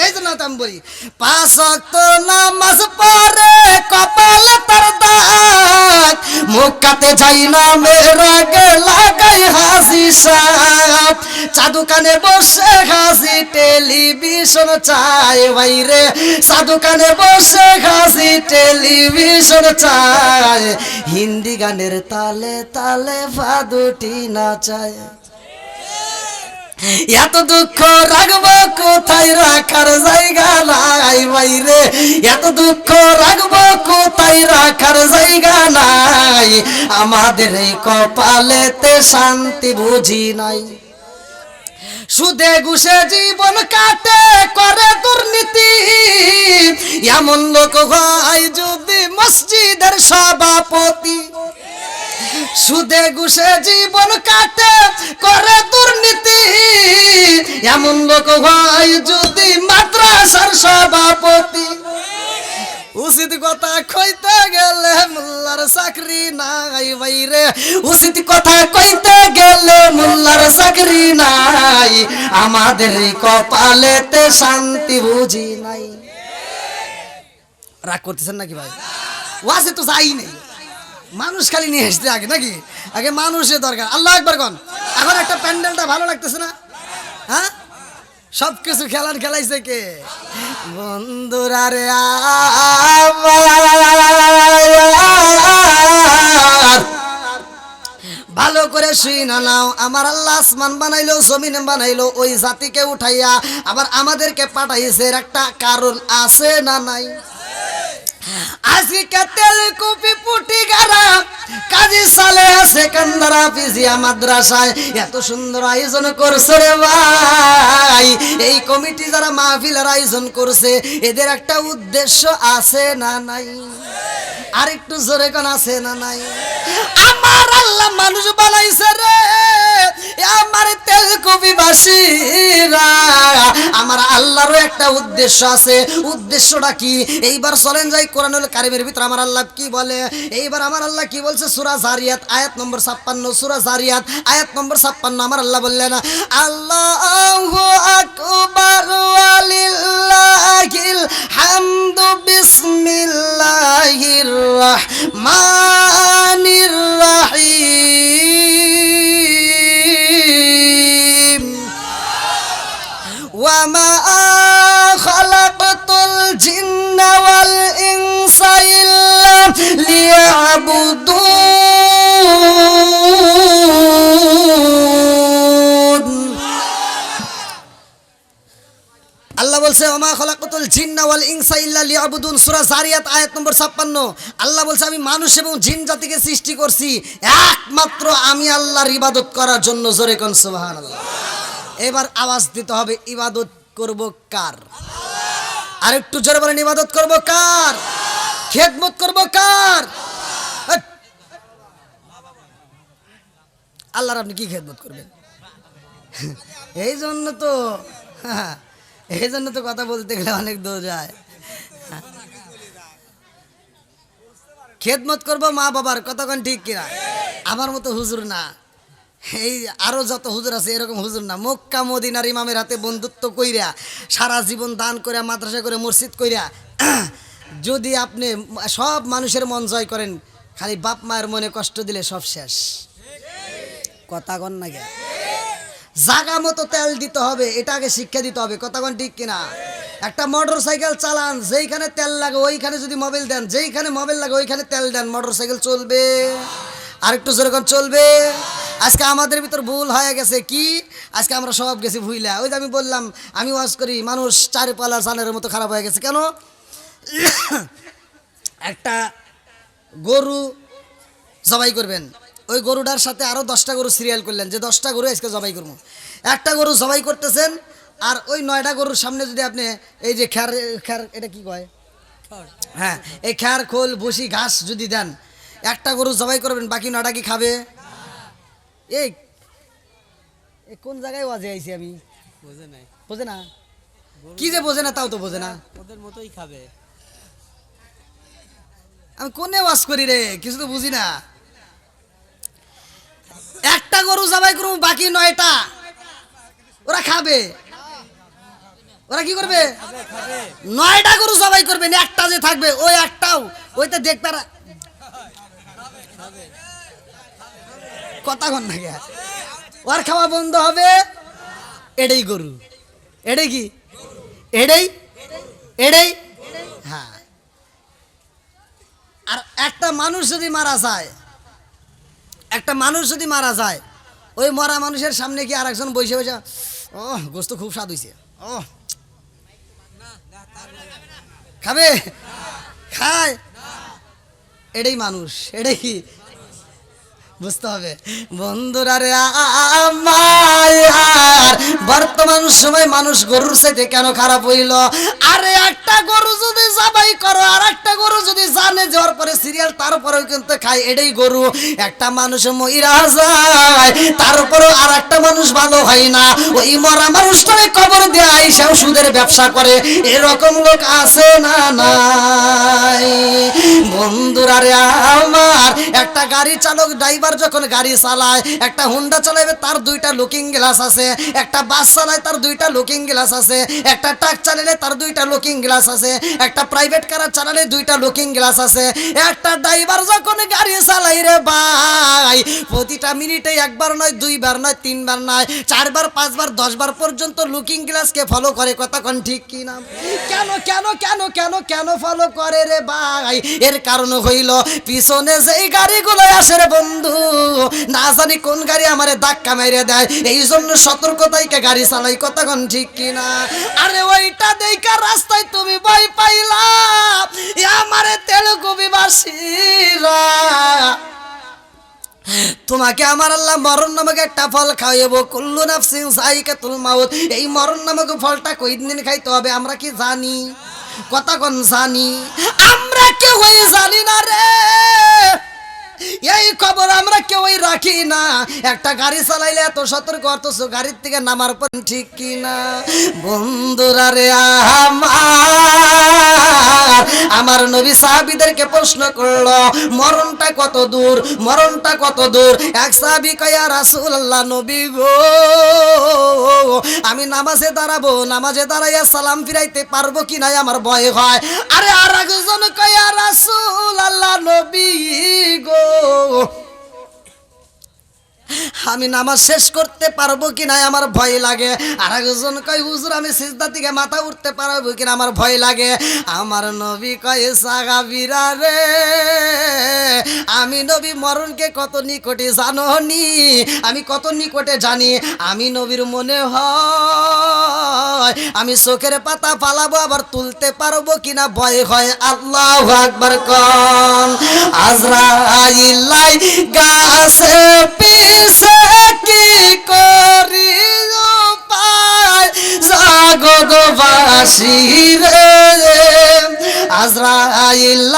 এই জন্য তো আমি বলি 5 ওয়াক্ত নামাজ পড়ে কপালে তার দাগ, মুখ কাতে যাই না মেরা গে লাগাই হাসি সাপ, চাদু কানে বসে হাসি টেলিভিশন চায় বাইরে, চাদু কানে বসে হাসি টেলিভিশন চায়, হিন্দি গানের তালে তালে ফাদুটি নাচায়। এত দুঃখ রাখবো কোথায়, রাখার জায়গা নাই বাইরে, এত দুঃখ রাখবো কোথায়, রাখার জায়গা নাই, আমাদের এই কপালেতে শান্তি বুঝি নাই। সুদে ঘুষে জীবন কাটে করে দুর্নীতি, এমন লোক হয় যদি মসজিদের সভাপতি। সুদে ঘুষে জীবন কাটে করে দুর্নীতি, এমন লোক হয় যদি মাদ্রাসার সভাপতি। উচিত কথা কইতে গেলে মোল্লার চাকরি নাই বাইরে, উচিত কথা কইতে গেলে মোল্লার চাকরি নাই, আমাদের কপালেতে শান্তি বুঝি নাই। রাগ করতেছেন নাকি ভাই? ওয়াজে তো যাই নেই, মানুষ খালি নিয়ে আসতে আগে নাকি, আগে মানুষের দরকার। আল্লাহ আকবার কোন। এখন একটা প্যান্ডেলটা ভালো লাগতেছে না? হ্যাঁ, সবকিছু খেলার খেলাইছে কে? বন্ধুরা রে ভালো করে শুই না নাও, আমার আল্লাহ আসমান বানাইলো, জমিন বানাইলো, ওই জাতিকে উঠাইয়া আবার আমাদেরকে পাঠাইছে, একটা কারণ আছে না নাই? আজকে তেল কপি পুটি গারা কাজী সালে আছে কান্দারা পিজিয়া মাদ্রাসায় এত সুন্দর আয়োজন করছে রে ভাই। এই কমিটি যারা মাহফিলের আয়োজন করছে এদের একটা উদ্দেশ্য আছে না নাই? আর একটু জোরে কোন আছে না নাই? আমার আল্লাহ মানুষ বানাইছে রে, আমার তেল কপি বাসীরা, আমার আল্লাহরও একটা উদ্দেশ্য আছে। উদ্দেশ্যটা কি? এইবার চলেন যাই কোরআনুল কারীমের ভিতর আমার আল্লাহ কি বলে। এইবার আমার আল্লাহ কি বলছে? সূরা জারিয়াত আয়াত নম্বর 56, সূরা জারিয়াত আয়াত নম্বর 56 আমার আল্লাহ বললেন, আল্লাহু আকবার ওয়ালিল্লাহিল হামদু বিসমিল্লাহির রাহমানির রাহিম ওয়া মা খালাকতুল জিন্না ওয়াল ইনসা ইল্লা লিয়াবুদুন। আল্লাহ বলছে ওমা খলাকতুল জিন্না ওয়াল ইনসা ইল্লা লিয়াবুদুন, সূরা জারিয়াত আয়াত নম্বর 56। আল্লাহ বলছে আমি মানুষ এবং জিন জাতিকে সৃষ্টি করছি একমাত্র আমি আল্লাহর ইবাদত করার জন্য। জোরে কোন সুবহানাল্লাহ। এবার আওয়াজ দিতে হবে, ইবাদত করব কার? আর একটু জোরে বলেন, ইবাদত করব কার? খেদমত করব কার? আল্লাহর আপনি কি খেদমত করবেন? এই জন্য তো কথা বলতে গেলে অনেক দূর যায়। খেদমত করব মা বাবার, কতক্ষণ ঠিক কিনা? আমার মতো হুজুর না, এই আরো যত হুজুর আছে এরকম হুজুর না। মক্কা মদিনার ইমামের হাতে বন্ধুত্ব কইরা, সারা জীবন দান করে, মাদ্রাসা করে, মসজিদ কইরা, যদি আপনি সব মানুষের মন জয় করেন, খালি বাপ মায়ের মনে কষ্ট দিলে সব শেষ। কথা কন না গে? জাগা মতো তেল দিতে হবে, এটা আগে শিক্ষা দিতে হবে। কথা কন ঠিক কিনা? একটা মোটর সাইকেল চালান, যেইখানে তেল লাগে ওইখানে যদি মোবাইল দেন, যেইখানে মোবাইল লাগে ওইখানে তেল দেন, মোটর সাইকেল চলবে। আরেকটু যেরকম চলবে। আজকে আমাদের ভিতর ভুল হয়ে গেছে কি? আজকে আমরা সব গেছি ভুইলা। ওই যে আমি বললাম, আমি ওয়াজ করি, মানুষ চারপালা জানের মতো খারাপ হয়ে গেছে। কেন? একটা গরু জবাই করবেন, ওই গরুটার সাথে আরো 10টা গরু সিরিয়াল করলেন যে 10টা গরু আজকে জবাই করবো। একটা গরু জবাই করতেছেন, আর ওই 9টা গরুর সামনে যদি আপনি এই যে খ্যার এটা কি কয়, হ্যাঁ, এই খ্যার খোল ভুসি ঘাস যদি দেন, একটা গরু জবাই করবেন, বাকি 9টা কি খাবে? এই কোন জায়গায় ওয়াজে আইছি আমি? বোঝে না কি যে বোঝে না, তাও তো বোঝে না, ওদের মতোই খাবে। আমি কোনে ওয়াজ করি রে, কিছু তো বুঝি না। একটা গরু জবাই করবো, বাকি 9টা ওরা খাবে। ওরা কি করবে? 9টা গরু জবাই করবেন, একটা যে থাকবে ওই একটাও ওইটা দেখবে না। কথা কন না গে? ওর খাওয়া বন্ধ হবে। এটাই গরু, এটাই কি? এটাই হ্যাঁ। আর একটা মানুষ যদি মারা যায়, ওই মরা মানুষের সামনে কি আরেকজন বসে বসে, ও গোস্ত খুব স্বাদ হইছে, ও খাবে? খায়? এটাই মানুষ। এটাই কি? বুঝতে হবে বন্ধুরা রে আমার বর্তমান সময় মানুষ গরুর সাথে কেন খারাপ হইল আরে একটা গরু যদি জবাই করো আর একটা গরু যদি জানে যাওয়ার পরে সিরিয়াল তারপরেও কিন্তু খায় এটাই গরু একটা মানুষ মইরা যায় তারপরেও আর একটা মানুষ ভালো হয় না ওই মরা মানুষটাকে কবর দিয়ে আইসাও সুদের ব্যবসা করে এরকম লোক আছে না নাই বন্ধুরা রে আমার একটা গাড়ি চালক ড্রাইভার যখন গাড়ি চালায় একটা হুন্ডা চালাবে তার দুইটা লুকিং গ্লাস আছে একটা বাস চালায় তার দুইটা লুকিং গ্লাস আছে একটা ট্রাক চালালে তার দুইটা লুকিং গ্লাস আছে একটা প্রাইভেট কার চালালে দুইটা লুকিং গ্লাস আছে একটা ড্রাইভার যখন গাড়ি চালাই রে ভাই প্রতিটা মিনিটে একবার নয় দুইবার নয় তিনবার নয় চারবার পাঁচবার 10 বার পর্যন্ত লুকিং গ্লাসকে ফলো করে কথা কোন ঠিক কি না কেন কেন কেন কেন কেন ফলো করে রে ভাই এর কারণ হইল পিছনে যেই গাড়িগুলো আসে রে বন্ধু না জানি কোন গাড়ি আমারে ধাক্কা মেরে দেয় এই জন্য সতর্কতায় গাড়ি চালাই কথা কোন ঠিক কি না আরে ওইটা দেখা রাস্তায় তুমি ভয় পাইলা আমারে তেলুগুবিবাসীরা তোমাকে আমার আল্লাহ মরণ নামক একটা ফল খাওয়াবো কুল্লু নাফসিন যায়িকাতুল মাউত এই মরণ নামক ফলটা কয়দিন খাইতে হবে আমরা কি জানি কথা কোন জানি আমরা কেউই জানি না রে এই খবর আমরা কেউই রাখি না একটা গাড়ি চালাইলে এত সতর্ক অথচ গাড়ির থেকে নামার পর ঠিক কি না বন্ধুরা রে আমার নবী সাহাবীদেরকে প্রশ্ন করলো মরণটা কত দূর মরণটা কত দূর এক সাহাবী কয় ইয়া রাসূলুল্লাহ নবী গো আমি নামাজে দাঁড়াবো নামাজে দাঁড়াইয়া সালাম ফিরাইতে পারবো কি না আমার ভয় হয় আরে আর একজন কয় ইয়া রাসূলুল্লাহ নবী গো আমি নামাজ শেষ করতে পারবো কিনা আমার ভয় লাগে আর একজন কয় হুজুর আমি সিজদা থেকে মাথা উঠতে পারবো কিনা আমার ভয় লাগে আমার নবী কয় সাহাবীরা রে আমি নবী মরণকে কত নিকটে জানো নি আমি কত নিকটে জানি আমি নবীর মনে হয় আমি চোখের পাতা ফালাবো আবার তুলতে পারবো কিনা ভয় হয় আল্লাহু আকবার কোন আজরাইল গাছে পিছে কি করি পায় জগৎবাসী রে আজরাইল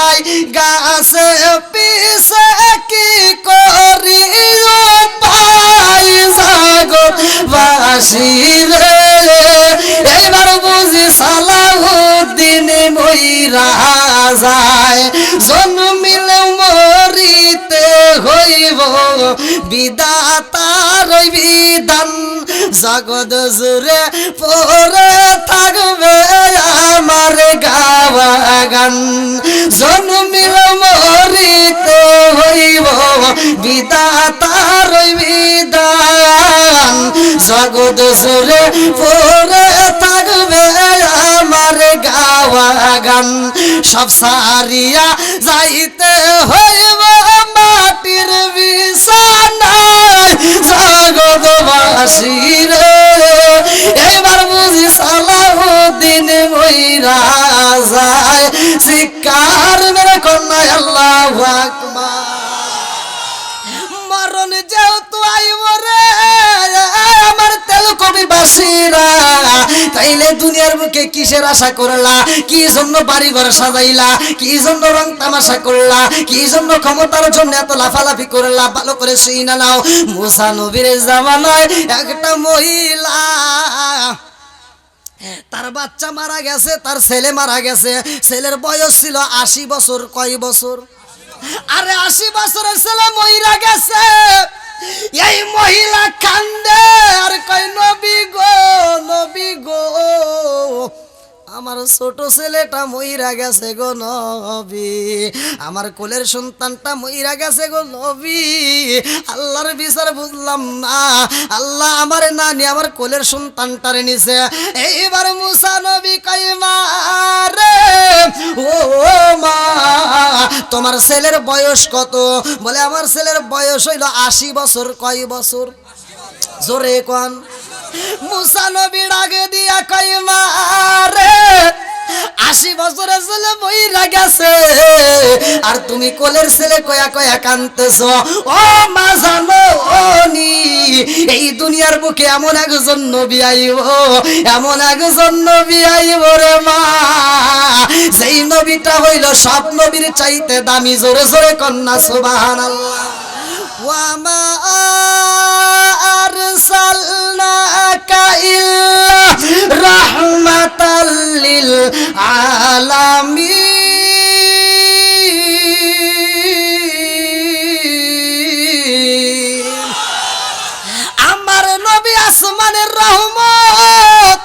গাছে পিছে কি করি পায় জগৎবাসী রে এবার বুঝি সালাউদ্দিন মইরা যায় জন্মিলে মরিতে হইব বিধাতার বিধান জগৎ জুড়ে পড়ে থাকবে আমার গাওয়া গান জন্মিলে মরিতে হইব বিধাতার বিধান জগৎ জুড়ে পড়ে থাকবে আমার গাওয়া গান সব সারিয়া যাইতে হইব মাটির বিছানায় জগৎবাসী রে এবার বুঝি সালাউদ্দিন মইরা যায় শিকার মেরে কন্যা আল্লাহু আকবার মরণ যেহেতু আইব রে আমার তেলুগুবিবাসীরা তাইলে দুনিয়ার বুকে কিসের আশা করলা কি জন্য বাড়ি ঘর সাজাইলা কি জন্য রং তামাশা করলা কি জন্য ক্ষমতার জন্য এত লাফালাফি করলা ভালো করে শুইনা নাও মুসা নবীর জামানায় একটা মহিলা তার বাচ্চা মারা গেছে তার ছেলে মারা গেছে ছেলের বয়স ছিল 80 বছর কয় বছর আরে 80 বছরের ছেলে মইরা গেছে এই মহিলা কান্দে আর কয় নবী গো আমার ছোট ছেলেটা মইরা গেছে গো নবী আমার কোলের সন্তানটা মইরা গেছে গো নবী আল্লাহর বিচার বুঝলাম না আল্লাহ আমারে না নিয়ে আমার কোলের সন্তানটারে নিছে এইবার মুসা নবী কয় মা রে ও মা তোমার ছেলের বয়স কত বলে আমার ছেলের বয়স হইল 80 বছর কয় বছর জোরে কোন মুসা নবী ডাকে দিয়া কয় মা রে 80 বছরের ছেলে মইরা গেছে আর তুমি কোলের ছেলে কয়া কয়া কাঁদতেছো। ও মা জানো নি এই দুনিয়ার বুকে এমন একজন নবী আইব, এমন একজন নবী আইব রে মা, সেই নবীটা হইল সব নবীর চাইতে দামি। জোরে জোরে কন্যা সুবহানাল্লাহ। ওয়া মা আরসালনাকা ইল্লা রাহমাতাল লিল আলামিন। আমার নবী আসমানের রহমত,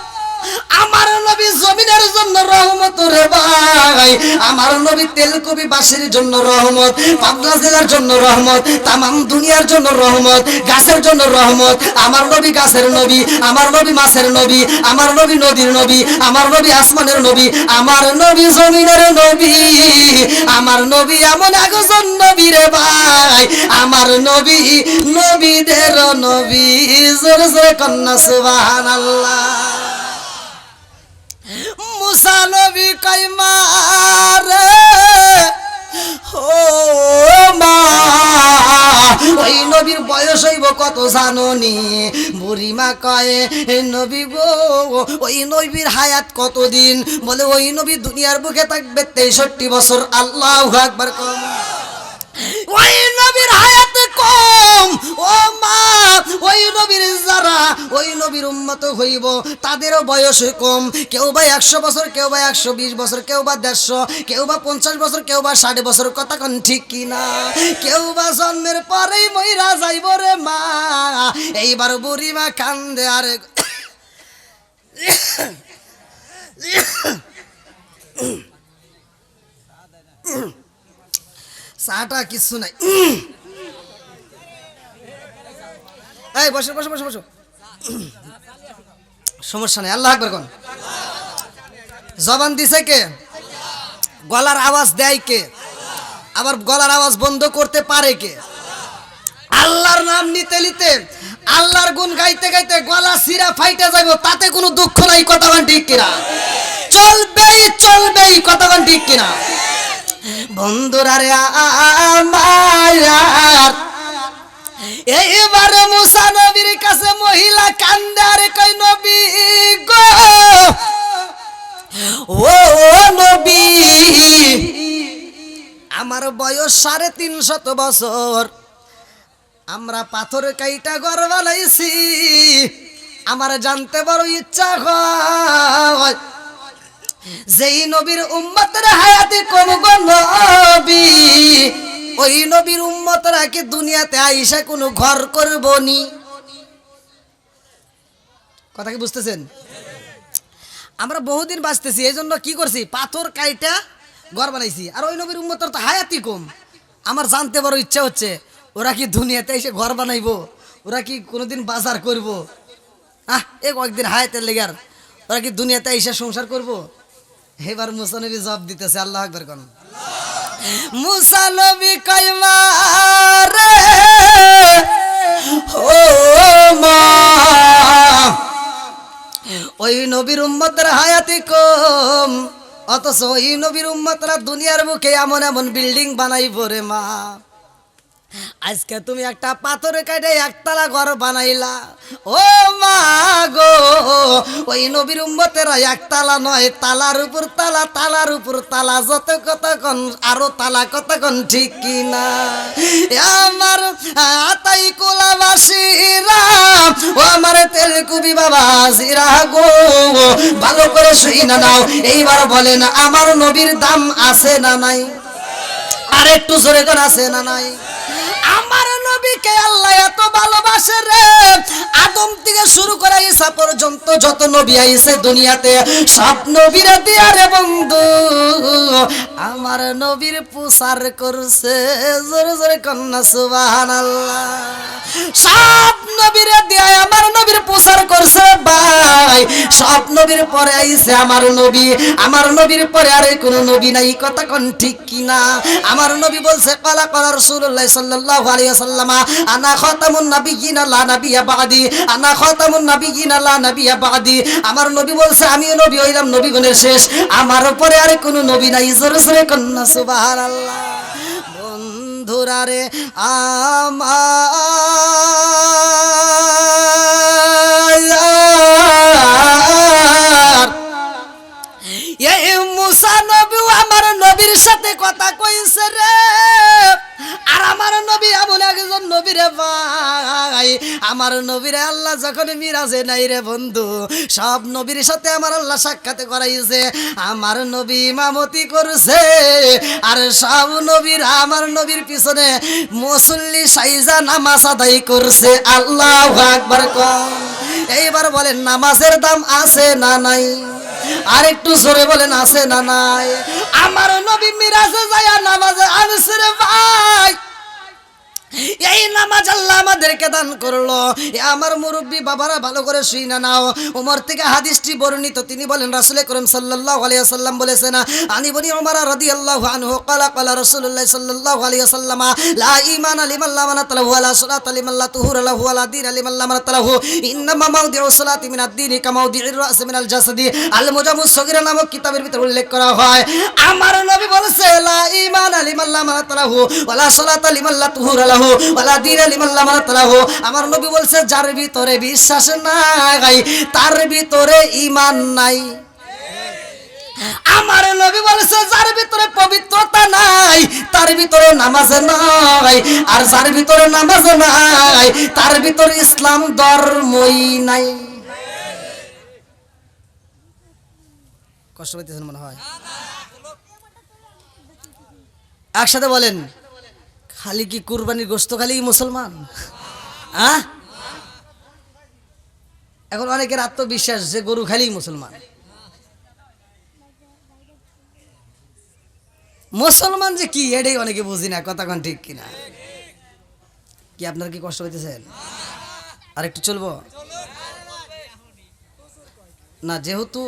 আমার নবী জমিনের জন্য রহমত রে ভাই। আমার নবী তেলকুবি বাসীর জন্য রহমত, পাবনা জেলার জন্য রহমত, তামাম দুনিয়ার জন্য রহমত, গাছের জন্য রহমত। আমার নবী গাছের নবী, আমার নবী মাছের নবী, আমার নবী নদীর নবী, আমার নবী আসমানের নবী, আমার নবী জমিনের নবী, আমার নবী এমন একজন নবী রে ভাই। আমার নবী নবীদের নবী। জোরে জোরে কন্যা সুবহানাল্লাহ। মুসা নবী কয় মা রে ও মা, ওই নবীর বয়স হইব কত জানোনি? বুড়িমা কয় নবী গো ওই নবীর হায়াত কতদিন? বলে ওই নবী দুনিয়ার বুকে থাকবে 63 বছর। আল্লাহু আকবার। কম ওই নবীর হায়াত কম। ও মা ওই নবীর যারা ওই নবীর উম্মত হইব তাদেরও বয়স কম। কেউ বা 100 বছর, কেউ বা 120 বছর, কেউ বা 150, কেউ বা 50 বছর, কেউ বা 60 বছর। কথা কোন ঠিক কিনা? কেউ বা জন্মের পরেই মইরা যাইব রে মা। এইবার বুড়ি মা কান্দে আর চাটা কিছু নাই। এই বসো বসো বসো বসো, সমস্যা নেই। আল্লাহ আকবার কোন। জবান দিছে কে? গলার আওয়াজ দেয় কে? আবার গলার আওয়াজ বন্ধ করতে পারে কে? আল্লাহর নাম নিতে নিতে, আল্লাহর গুণ গাইতে গাইতে গলা সিরা ফাইটে যাইব, তাতে কোনো দুঃখ নাই। কথা কোন ঠিক কিনা? চলবেই চলবেই। কথা কোন ঠিক কিনা? বন্ধুরা রে আমার, এইবার মুসা নবীর কাছে মহিলা কান্দে আর কই নবী গো ও নবী, আমার বয়স 350 বছর, আমরা পাথর কাইটা ঘর বানাইছি, আমার জানতে বড় ইচ্ছা হয় যেই নবীর উম্মতের হায়াতে কম গো নবী, ওই নবীর উম্মতরা কি দুনিয়াতে আইসা কোনো ঘর করবনি? কথা কি বুঝতেছেন? আমরা বহুদিন বাঁচতেছি, এই জন্য কি করছি? পাথর কাইটা ঘর বানাইছি। আর ওই নবীর উম্মতের তো হায়াতই কম। আমার জানতে বড় ইচ্ছা হচ্ছে ওরা কি দুনিয়াতে এসে ঘর বানাইবো? ওরা কি কোনোদিন বাজার করবো? এ কয়েকদিন হায়াতের লেগার ওরা কি দুনিয়াতে এসে সংসার করবো? এবার মুসা নবী জবাব দিতেছে। আল্লাহু আকবার কোন। মুসা নবী কয় মা রে ও মা, ওই নবীর উম্মতের হায়াতি কম, অথচ ওই নবীর উম্মতরা দুনিয়ার বুকে এমন এমন বিল্ডিং বানাইব রে মা। আজকে তুমি একটা পাথরে কাটে একতলা ঘর বানাইলা। ও মা গো, ওই নবীর উম্মতেরা একতলা নয়, তালার উপর তালা, তালার উপর তালা, যত কতক্ষণ আরো তালা। কতক্ষণ ঠিক কিনা? আমার আতাই কোলাবাসীরা, ও আমার তেলকুবি বাবাজিরা গো, ভালো করে শুই না নাও। এইবার বলেন আমার নবীর দাম আছে না নাই? আর একটু জোরে করে আছে না নাই? আমার নবীকে আল্লাহ এত ভালোবাসে রে, আদম থেকে শুরু করে ঈসা পর্যন্ত যত নবী আইছে দুনিয়াতে, সব নবীরা দিয়া রে বন্ধু আমার নবীর প্রচার করছে। জোরে জোরে কন্যা সুবহানাল্লাহ। সব নবীরা দিয়া আমার নবীর প্রচার করছে ভাই। নাই, সব নবীর পরে আইছে আমার নবী, আমার নবীর পরে আর কোনো নবী নাই। কথা কোন ঠিক কিনা? আমার নবী বলছে ক্বালা ক্বালা রাসূলুল্লাহ সাল্লাল্লাহু আলাইহি ওয়াসাল্লাম আনা খাতামুন নাবিয়্যিনা লা নাবিয়্যা বা'দি, আনা খাতামুন নাবিয়্যিনা লা নাবিয়্যা বা'দি। আমার নবী বলছে আমি নবী হইলাম নবীগণের শেষ, আমার পরে আর কোনো নবী নাই। জোরে জোরে কন্না সুবহানাল্লাহ। বন্ধুরা রে আমার এই মুসা নবী আমার নবীর সাথে কথা কইছে রে, আর আমার নবী এমন একজন নবী রে ভাই, আমার নবীরে আল্লাহ যখন মিরাজে নাই রে বন্ধু, সব নবীর সাথে আমার আল্লাহ সাক্ষাৎ করাইছে, আমার নবী ইমামতি করছে, আর সব নবীর আমার নবীর পিছনে মুসল্লি সাইজা নামাজ আদায় করছে। আল্লাহু আকবার কম। এইবার বলেন নামাজের দাম আছে না নাই? আর একটু জোরে বলেন আছে না নাই? আমার নবী মিরাজে যায় নামাজে আনছে রে ভাই, এই নামাজ আল্লাহ আমাদেরকে দান করলো। আমার মুরব্বী বাবারা ভালো করে শুই না নাও, ওমর থেকে হাদিসটি বর্ণিত, তিনি বলেন রাসূল করিম সাল্লাল্লাহু আলাইহি ওয়াসাল্লাম বলেছেন আনি বনি ওমর রাদিয়াল্লাহু আনহু ক্বালা ক্বালা রাসূলুল্লাহ সাল্লাল্লাহু আলাইহি ওয়াসাল্লাম লা ঈমানা লিমান লা মানাত লাহু ওয়া লা সালাতা লিমান লা তুহুরা লাহু ওয়া লা দীনা লিমান লা মানাত লাহু ইন্নামা মাওদিউ সালাতি মিনাদ দীনি কামাওদিউর রাস মিনাল জাসাদি আল মুজামুস সগীরা নামক কিতাবের ভিতরে উল্লেখ করা হয়। আমার নবী বলেছে লা ঈমানা লিমান লা মানাত লাহু ওয়া লা সালাতা লিমান লা তুহুরা লাহু ওয়া লা দীনা লিমান লা মানাত লাহু। আমার নবী বলেছে যার ভিতরে বিশ্বাস নাই তার ভিতরে ঈমান নাই। আমার নবী বলেছে যার ভিতরে পবিত্রতা নাই তার ভিতরে নামাজ নাই, আর যার ভিতরে নামাজ নাই তার ভিতরে ইসলাম ধর্মই নাই। কষ্ট পাইতেছেন মনে হয়? একসাথে বলেন, খালি কি কুরবানির গোশত খালি মুসলমান? এখন অনেকের আত্মবিশ্বাস যে গরু খালি মুসলমান। মুসলমান যে কি এটাই অনেকে বুঝি না। কথা কোন ঠিক কিনা? কি আপনার কি কষ্ট হইতেছেন? আর একটু চলবো না? যেহেতু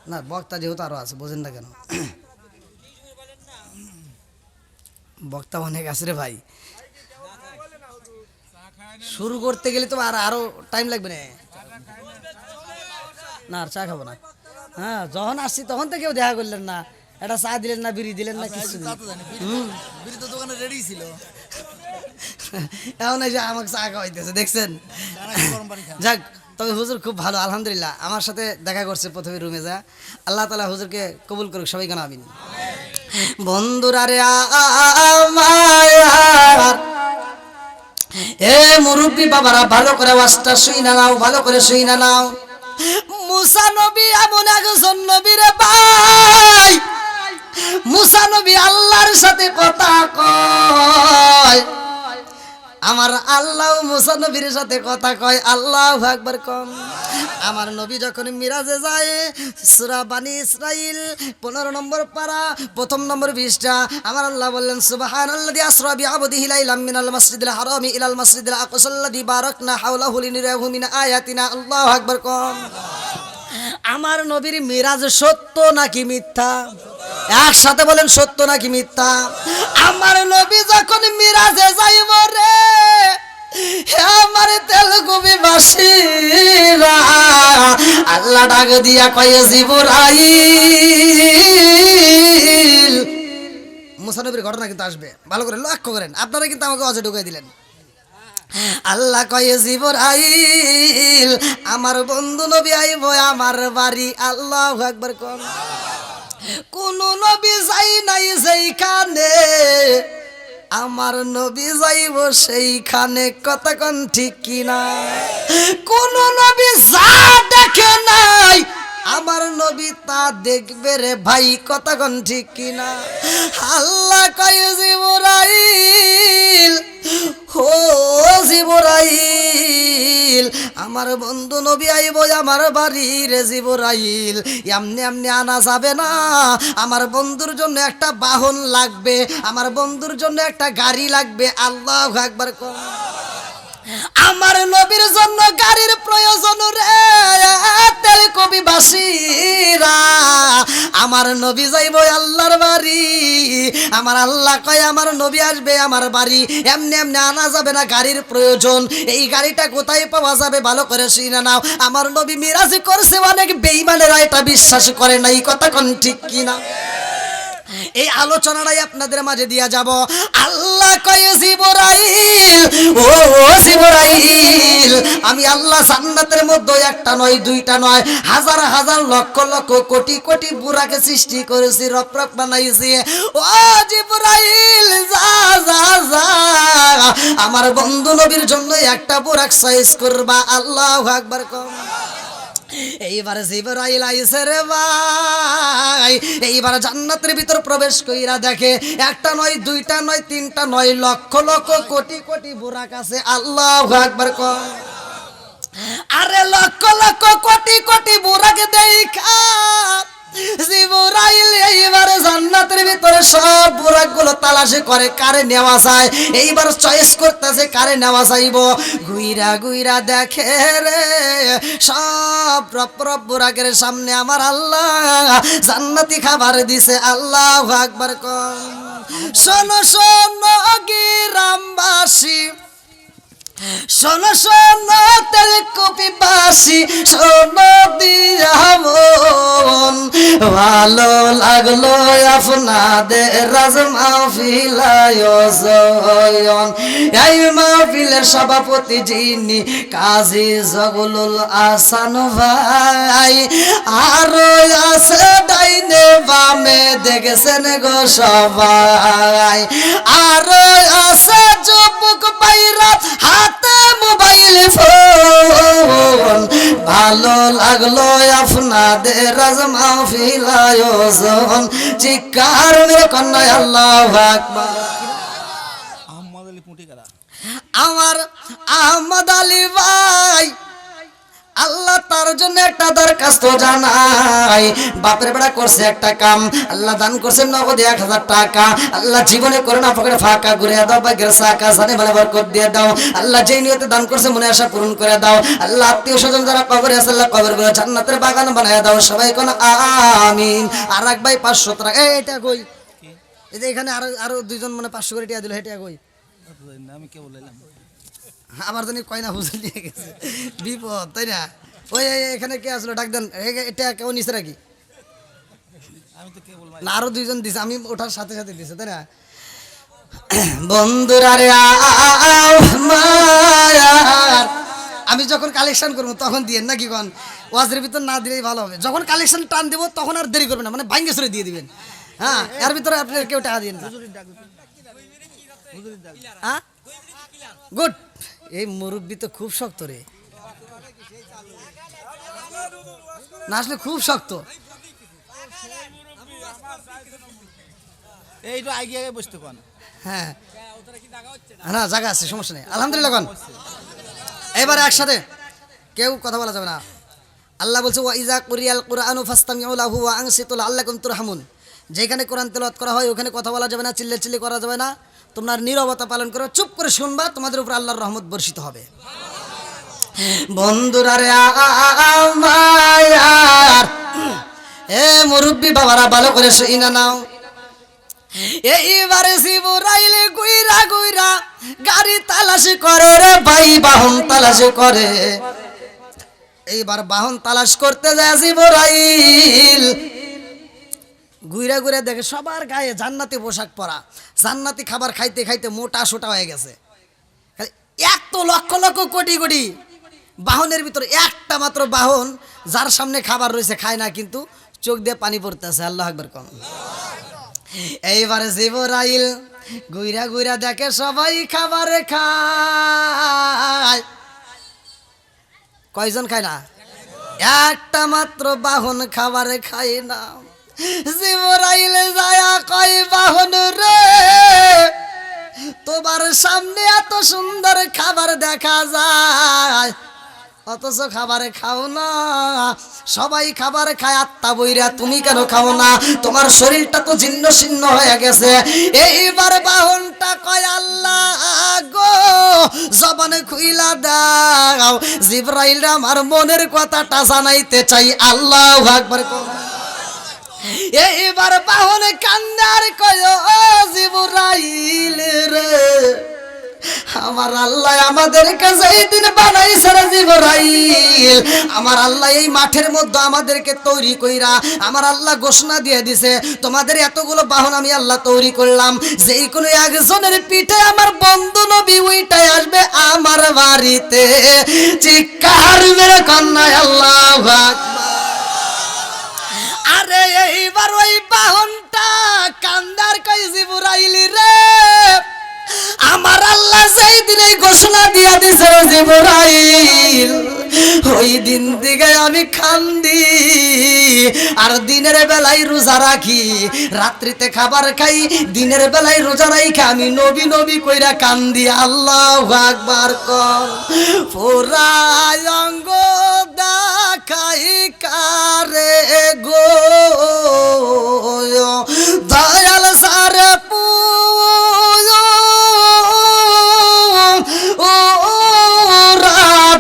না বক্তা যেহেতু আরো আছে, বোঝেন না কেন? বক্তা অনেক আছে রে ভাই, শুরু করতে গেলে তো আরো টাইম লাগবে না। না আর চা খাবো না। হ্যাঁ, যখন আসছি তখন তো কেউ দেখা করলেন না, এটা চা দিলেন না, বিড়ি দিলেন না, কিছু বিড়ি তো দোকানে রেডি ছিল। এখন এসে আমাকে চা খাওয়াইতেছে, দেখছেন? যাক, তবে হুজুর খুব ভালো, আলহামদুলিল্লাহ। আমার সাথে দেখা করছে প্রথমে রুমে যা। আল্লাহ তাআলা হুজুরকে কবুল করুক, সবাই কেন আমিন। বন্ধুরা রে আমার, এ মুরব্বী বাবারা ভালো করে ওয়াজটা শুই না নাও, ভালো করে শুই না নাও। মুসা নবী এমন একজন নবী রে ভাই, মুসা নবী আল্লাহর সাথে কথা কয়, আমার আল্লাহ মুসা নবীর সাথে কথা কয়। আল্লাহু আকবার কম। আমার নবী যখন মিরাজে যায়, সূরা বানি ইসরাইল 15 নম্বর পারা 1ম নম্বর পৃষ্ঠা, আমার আল্লাহ বললেন সুবহানাল্লাযী আসরা বিআবদিহি লাইলাম মিনাল মাসজিদিল হারামি ইলাল মাসজিদিল আকসাল্লাযী বারাকনা হাওলাহু লিনুরিয়াহু মিন আয়াতিনা। আল্লাহু আকবার কম। আমার নবীর মিরাজ সত্য নাকি মিথ্যা? একসাথে বলেন, সত্য নাকি মিথ্যা? আমার নবী যখন মিরাজে যাইব রে, আমার তেলুগুবি বাসীরা আল্লাহ ডাক দিয়া কয়ে জিবরাইল। মুসা নবীর ঘটনা কিন্তু আসবে, ভালো করে লক্ষ্য করেন। আপনারা কিন্তু আমাকে অজে ঢুকাই দিলেন। আল্লাহ কয়ে জিবরাইল, আমার বন্ধু নবী আইব আমার বাড়ি। আল্লাহু আকবার কোন। কোন নবী যাই নাই সেইখানে, আমার নবী যাইব সেইখানে। কথা কোন ঠিক কিনা? কোন নবী যা দেখে নাই, আমার নবী তা দেখবে রে ভাই। কথা কোন ঠিক কিনা? আল্লাহ কয়ে জিবরাইল, ও জিবরাইল, আমার বন্ধু নবী আইব আমার বাড়ি রে জিবরাইল। এমনি এমনি আনা যাবে না, আমার বন্ধুর জন্য একটা বাহন লাগবে, আমার বন্ধুর জন্য একটা গাড়ি লাগবে। আল্লাহু আকবার কর। আমার নবীর জন্য গাড়ির প্রয়োজন রে তেলকবিবাসীরা। আমার নবী যাইব আল্লাহর বাড়ি, আমার আল্লাহ কয় আমার নবী আসবে আমার বাড়ি, এমনি এমনি আনা যাবে না, গাড়ির প্রয়োজন। এই গাড়িটা কোথায় পাওয়া যাবে ভালো করে শুনে নাও। আমার নবী মিরাজি করছে, অনেক বেঈমানেরা এটা বিশ্বাস করে না, এই কথা কোন ঠিক কিনা? এই আলোচনাটাই আপনাদের মাঝে দিয়া যাব। আল্লাহ কয় জিবরাইল, ও জিবরাইল, আমি আল্লাহ জান্নাতের মধ্যে একটা নয় দুইটা নয় হাজার হাজার লক্ষ লক্ষ কোটি কোটি বুরাকে সৃষ্টি করেছি, রপ্রপ বানাইছি। ও জিবরাইল যা যা যা আমার বন্ধু নবীর জন্য একটা বুরাক চয়েস করবা। আল্লাহু আকবার কম। এইবার জিবরাইল আইছে রে ভাই, এইবার জান্নাতের ভিতর প্রবেশ কইরা দেখে একটা নয় দুইটা নয় তিনটা নয় লক্ষ লক্ষ কোটি কোটি বুরাক আছে। আল্লাহু আকবার কম। আরে লক্ষ লক্ষ কোটি কোটি বুরাক দেখা জিবরাইল এইবার জান্নাতের ভিতরে সব বুরাকগুলো তালাশি করে কারে নেওয়া যায়, এইবার চয়েস করতেছে কারে নেওয়া যাইব। গুইরা গুইরা দেখে রে সব রপ বুরাকের সামনে আমার আল্লাহ জান্নাতি খাবার দিছে। আল্লাহু আকবার কম। শোনো শোনো গ্রামবাসী, শোনো শোনো তেলকপিবাসী, শোনো দিয়া মন, ভালো লাগলো আপনাদের রাজ মাহফিল আয়োজন। এই মাহফিলের সভাপতি যিনি কাজী জগলুল আহসান ভাই, আরো আছে ডাইনে বামে দেখেছেন গো সবাই, আরো আছে যুবক বাইরা হাতে মোবাইল ফোন, ভালো লাগলো আপনাদের রাজ মাহফিল আয়োজন। চিৎকার মেরে কন্যা আল্লাহু আকবার। আমার আহমদ আলী ভাই আল্লাহ তার জন্য একটা দরখাস্ত জানাই। বাপের বেড়া করছে একটা কাম, আল্লাহ দান করছে নগদে 1000 টাকা। আল্লাহ জীবনে করে না পকেটে ফাঁকা ঘুরে দাও, ভাগ্যের চাকা জানে ভালো বরকত দিয়ে দাও। আল্লাহ যেই নিয়তে দান করছে মনে আশা পূরণ করে দাও। আল্লাহ আত্মীয় স্বজন যারা কবরে আছে আল্লাহ কবরগুলো জান্নাতের বাগান বানায় দাও। সবাই কোন আমিন। আর এক ভাই 500 টাকা, এটা কই? এই যে এখানে আরো দুইজন মানে 500 করে টাকা দিল, এটা কই? আমি কে বললাম আমার জানি কয়না হুজুর নিয়ে গেছে, বিপদ তাই না? ওই এখানে কে আসলো ডাক দেন, এটা কেউ নিছে নাকি? না আরো দুইজন দিছে, আমি ওঠার সাথে সাথে দিছে তাই না? বন্ধুরা রে আমি যখন কালেকশন করবো তখন দিয়ে নাকি কন, ওয়াজের ভিতর না দিলেই ভালো হবে। যখন কালেকশন টান দেবো তখন আর দেরি করবেন না, মানে ভাঙ্গে সরে দিয়ে দিবেন। হ্যাঁ এর ভিতরে আপনার কেউ টাকা দিন না। হ্যাঁ গুড। এই মুরব্বী তো খুব শক্ত রে, না আসলে খুব শক্ত। হ্যাঁ না জায়গা আছে, সমস্যা নেই আলহামদুলিল্লাহ। কোন এবারে একসাথে কেউ কথা বলা যাবে না। আল্লাহ বলছে ওয়া ইযা কুরিয়াল কুরআনু ফাসতামিউ লাহু ওয়া আনসিতু লাআল্লাকুম তুরহামুন। যেখানে কোরআন তেলাওয়াত করা হয় ওখানে কথা বলা যাবে না, চিল্লাচিল্লি করা যাবে না। তোমরা নীরবতা পালন করো, চুপ করে শুনবা, তোমাদের উপর আল্লাহর রহমত বর্ষিত হবে। বন্ধুরা রে আমার এ মুরব্বি বাবারা ভালো করে শুইনা নাও। এইবারে জিবরাইল গুইরা গুইরা গাড়ি তালাশ করে রে ভাই, বাহন তালাশ করে। এইবার বাহন তালাশ করতে যায় জিবরাইল, ঘুরে ঘুরে দেখে সবার গায়ে জান্নাতি পোশাক পরা, জান্নাতি খাবার খাইতে খাইতে মোটা সোটা হয়ে গেছে। এত লক্ষ লক্ষ কোটি কোটি বাহনের ভিতরে একটা মাত্র বাহন যার সামনে খাবার রয়েছে খায় না, কিন্তু চোখ দিয়ে পানি পড়তেছে। আল্লাহু আকবার কম। এইবারে জিবরাইল ঘুরা ঘুরা দেখে সবাই খাবার খায়, কয়জন খায় না? একটা মাত্র বাহন খাবারে খায় না। জিবরাইল যায়া কয় বাহন রে, তোমার সামনে এত সুন্দর খাবার দেখা যায় অথচ খাবারে খাও না। সবাই খাবার খায় আত্মা বইরা, তুমি কেন খাও না? তোমার শরীরটা তো ছিন্ন ছিন্ন হয়ে গেছে। এইবার বাহনটা কয় আল্লাহ গো, জবানে খুইলা দাও, জিবরাইল আমার মনের কথাটা জানাইতে চাই। আল্লাহু আকবার। এইবার বাহনে কান্দার কয় ও জিবরাইল রে, আমার আল্লাহ আমাদের কাছে এই দিন বানাইছে রে জিবরাইল। আমার আল্লাহ এই মাঠের মধ্যে আমাদেরকে তৈরি কইরা আমার আল্লাহ ঘোষণা দিয়ে দিছে, তোমাদের এতগুলো বাহন আমি আল্লাহ তৈরি করলাম, যেই কোনো একজনের পিঠে আমার বন্ধু নবী ওইটাই আসবে আমার বাড়িতে। চিৎকার মেরে কন্যা আল্লাহু আকবার। আরে এইবার ওই বাহনটা কান্দার কই জিবরাইল রে, আমার আল্লাহ যেই দিনে ঘোষণা দিয়া দিছে জিবরাইল, ওই দিন দিকে আমি কান্দি আর দিনের বেলায় রোজা রাখি, রাত্রিতে খাবার খাই, দিনের বেলায় রোজা রাখি, আমি নবী নবী কইরা কান্দি। আল্লাহু আকবার কর। পুরাই অঙ্গ দেখাই কারে গো দয়াল সারে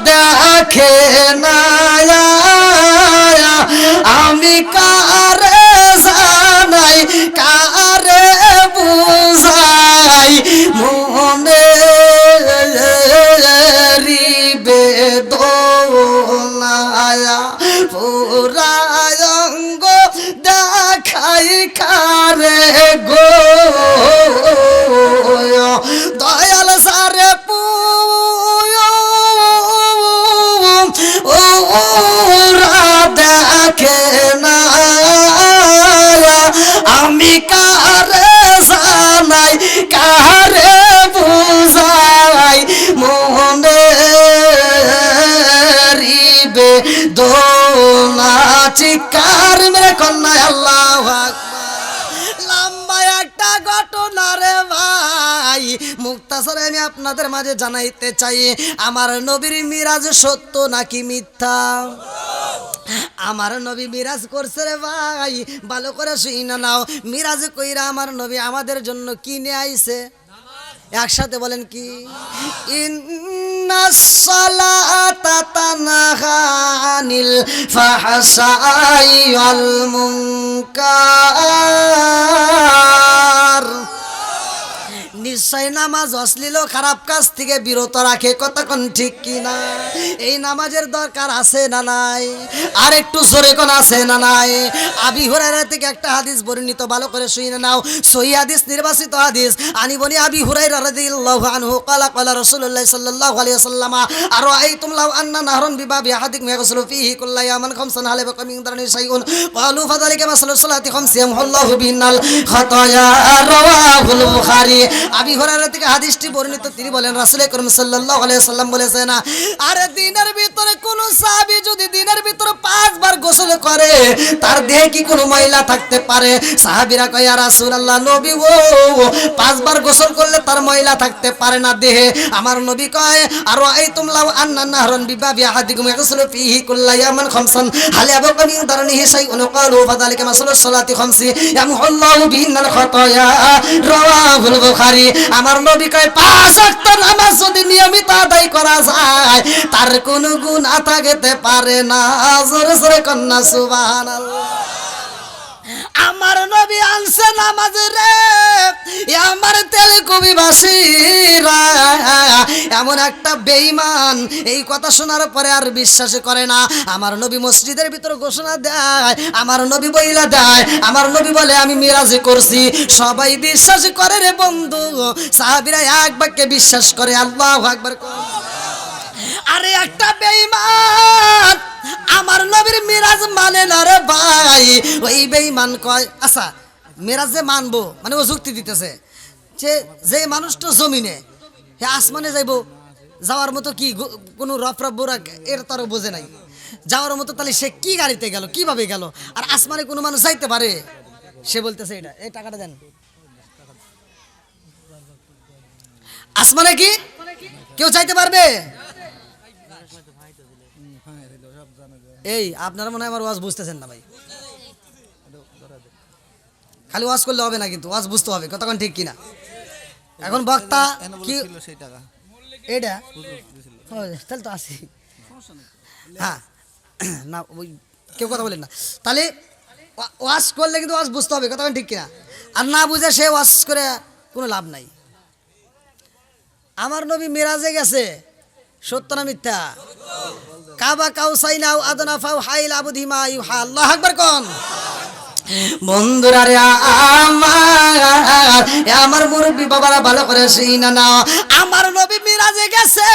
দেখে না আমি কারে জানাই কারে বুঝাই মনে বেদনায়া পুরায় অঙ্গ দেখাই কারে গো দয়াল সারে দেখে না আমি কারে জানাই কারে বুঝাই মনে রিবে দোলা। চিৎকার মেরে কন্যা আল্লাহু আকবার। লম্বা একটা ঘটনা রে ভাই, মুক্তাসরে আমি আপনাদের মাঝে জানাইতে চাই, আমার নবীর মিরাজ সত্য নাকি মিথ্যা? আমার নবী মিরাজ করছে রে ভাই, ভালো করে শুইনা নাও। মিরাজ কইরা আমার নবী আমাদের জন্য কি নিয়ে আইছে? একসাথে বলেন কি? ইন্নাস সালাতা তানহা আনিল ফাহশাই ওয়াল মুনকার। নিশ্চয় নামাজ অশ্লীল খারাপ কাজ থেকে বিরত রাখে। কতক্ষণ ঠিক কিনা? এই নামাজের দরকার আছে না নাই? আর একটু জোরে কোন আছে না নাই? আবি হুরায়রা থেকে একটা হাদিস বর্ণিত, ভালো করে শুনে নাও, সহিহ হাদিস, নির্বাচিত হাদিস। আনি বনি আবি হুরায়রা রাদিয়াল্লাহু আনহু ক্বালা ক্বালা রাসূলুল্লাহ সাল্লাল্লাহু আলাইহি ওয়াসাল্লাম আরাআইতুম লাউ আন্না নাহরান বিবাবি আহাদিকুম ইয়াগসিলু ফীহি কুল্লা ইয়াওমিন খামসান হাল বাকা মিন দারনি শাইউন ক্বালু ফাযালিকা মাসালু সালাতি খামসিয়াম আল্লাহু বিনাল খাতায়া রাওয়াহুল বুখারী। আবি হুরায়রা থেকে হাদিসটি বর্ণিত, তিনি বলেন রাসূল করিম সাল্লাল্লাহু আলাইহি ওয়াসাল্লাম বলেছেন, আরে দিনের ভিতরে কোন সাহাবী যদি দিনের ভিতরে 5 বার গোসল করে তার দেহে কি কোনো ময়লা থাকতে পারে? সাহাবীরা কয় ইয়া রাসূলুল্লাহ, নবী গো 5 বার গোসল করলে তার ময়লা থাকতে পারে না দেহে। আমার নবী কয় আরাআইতুম লাউ আন্না নাহরান বিবাবি আহাদিকুম ইয়াগসিলু ফীহি কুল্লা ইয়াওমিন খামসান হাল ইয়াবকা মিন দারনিহি শাইউন ক্বালু ফাযালিকা মাসালু সালাতি খামসি ইয়ামহুল্লাহু বিহিন্নাল খাতায়া রাওয়াহুল বুখারী। আমার নবী কয় 5 ওয়াক্ত নামাজ যদি নিয়মিত আদায় করা যায় তার কোনো গুনাহ থাকতে পারে না। জোরে জোরে কন্না সুবহানাল্লাহ। আমার নবী আনছে নামাজ রে, আমার তেলকুবিবাসীরা এমন একটা বেঈমান, এই কথা শোনার পরে আর বিশ্বাস করে না। আমার নবী মসজিদের ভিতরে ঘোষণা দেয়, আমার নবী বইলা দেয়, আমার নবী বলে আমি মিরাজ করছি। সবাই বিশ্বাস করে রে বন্ধু, সাহাবীরা এক বাক্যে বিশ্বাস করে। আল্লাহু আকবার। আরে একটা বেঈমান আমার নবীর মিরাজ মানে না রে ভাই। ওই বেঈমান কয় আচ্ছা মিরাজ যে মানবো, মানে ও যুক্তি দিতেছে যে মানুষটা জমিনে হে আসমানে যাইবো, যাওয়ার মতো কি কোনো রফরফ বোরাক এর তারও বোঝে নাই, যাওয়ার মতো তাহলে সে কি গাড়িতে গেল, কিভাবে গেল? আর আসমানে কোনো মানুষ যাইতে পারে? সে বলতেছে এটা, এই টাকাটা দেন। আসমানে কি কেউ যাইতে পারবে? এই আপনারা মনে হয় আমার ওয়াজ বুঝতেছেন না ভাই। খালি ওয়াজ করলে হবে না, কিন্তু ওয়াজ বুঝতে হবে। কতক্ষণ ঠিক কিনা? এখন বক্তা কি এটা ও, তাহলে তো আসি হ্যাঁ না ওই কেউ কথা বলেন না তাহলে ওয়াশ করলে কিন্তু ওয়াশ বুঝতে হবে কথা বলেন ঠিক কিনা আর না বুঝে সে ওয়াশ করে কোনো লাভ নাই আমার নবী মিরাজে গেছে সত্য না মিথ্যা কাবা কাউসাইনাও আদনা ফাউ হাইল আবুধিমা ইউহা আল্লাহু আকবার কোন বন্ধুরা রে আমার মুরব্বী বাবারা ভালো করে শুনা নাও আমার নবী মিরাজে গেছে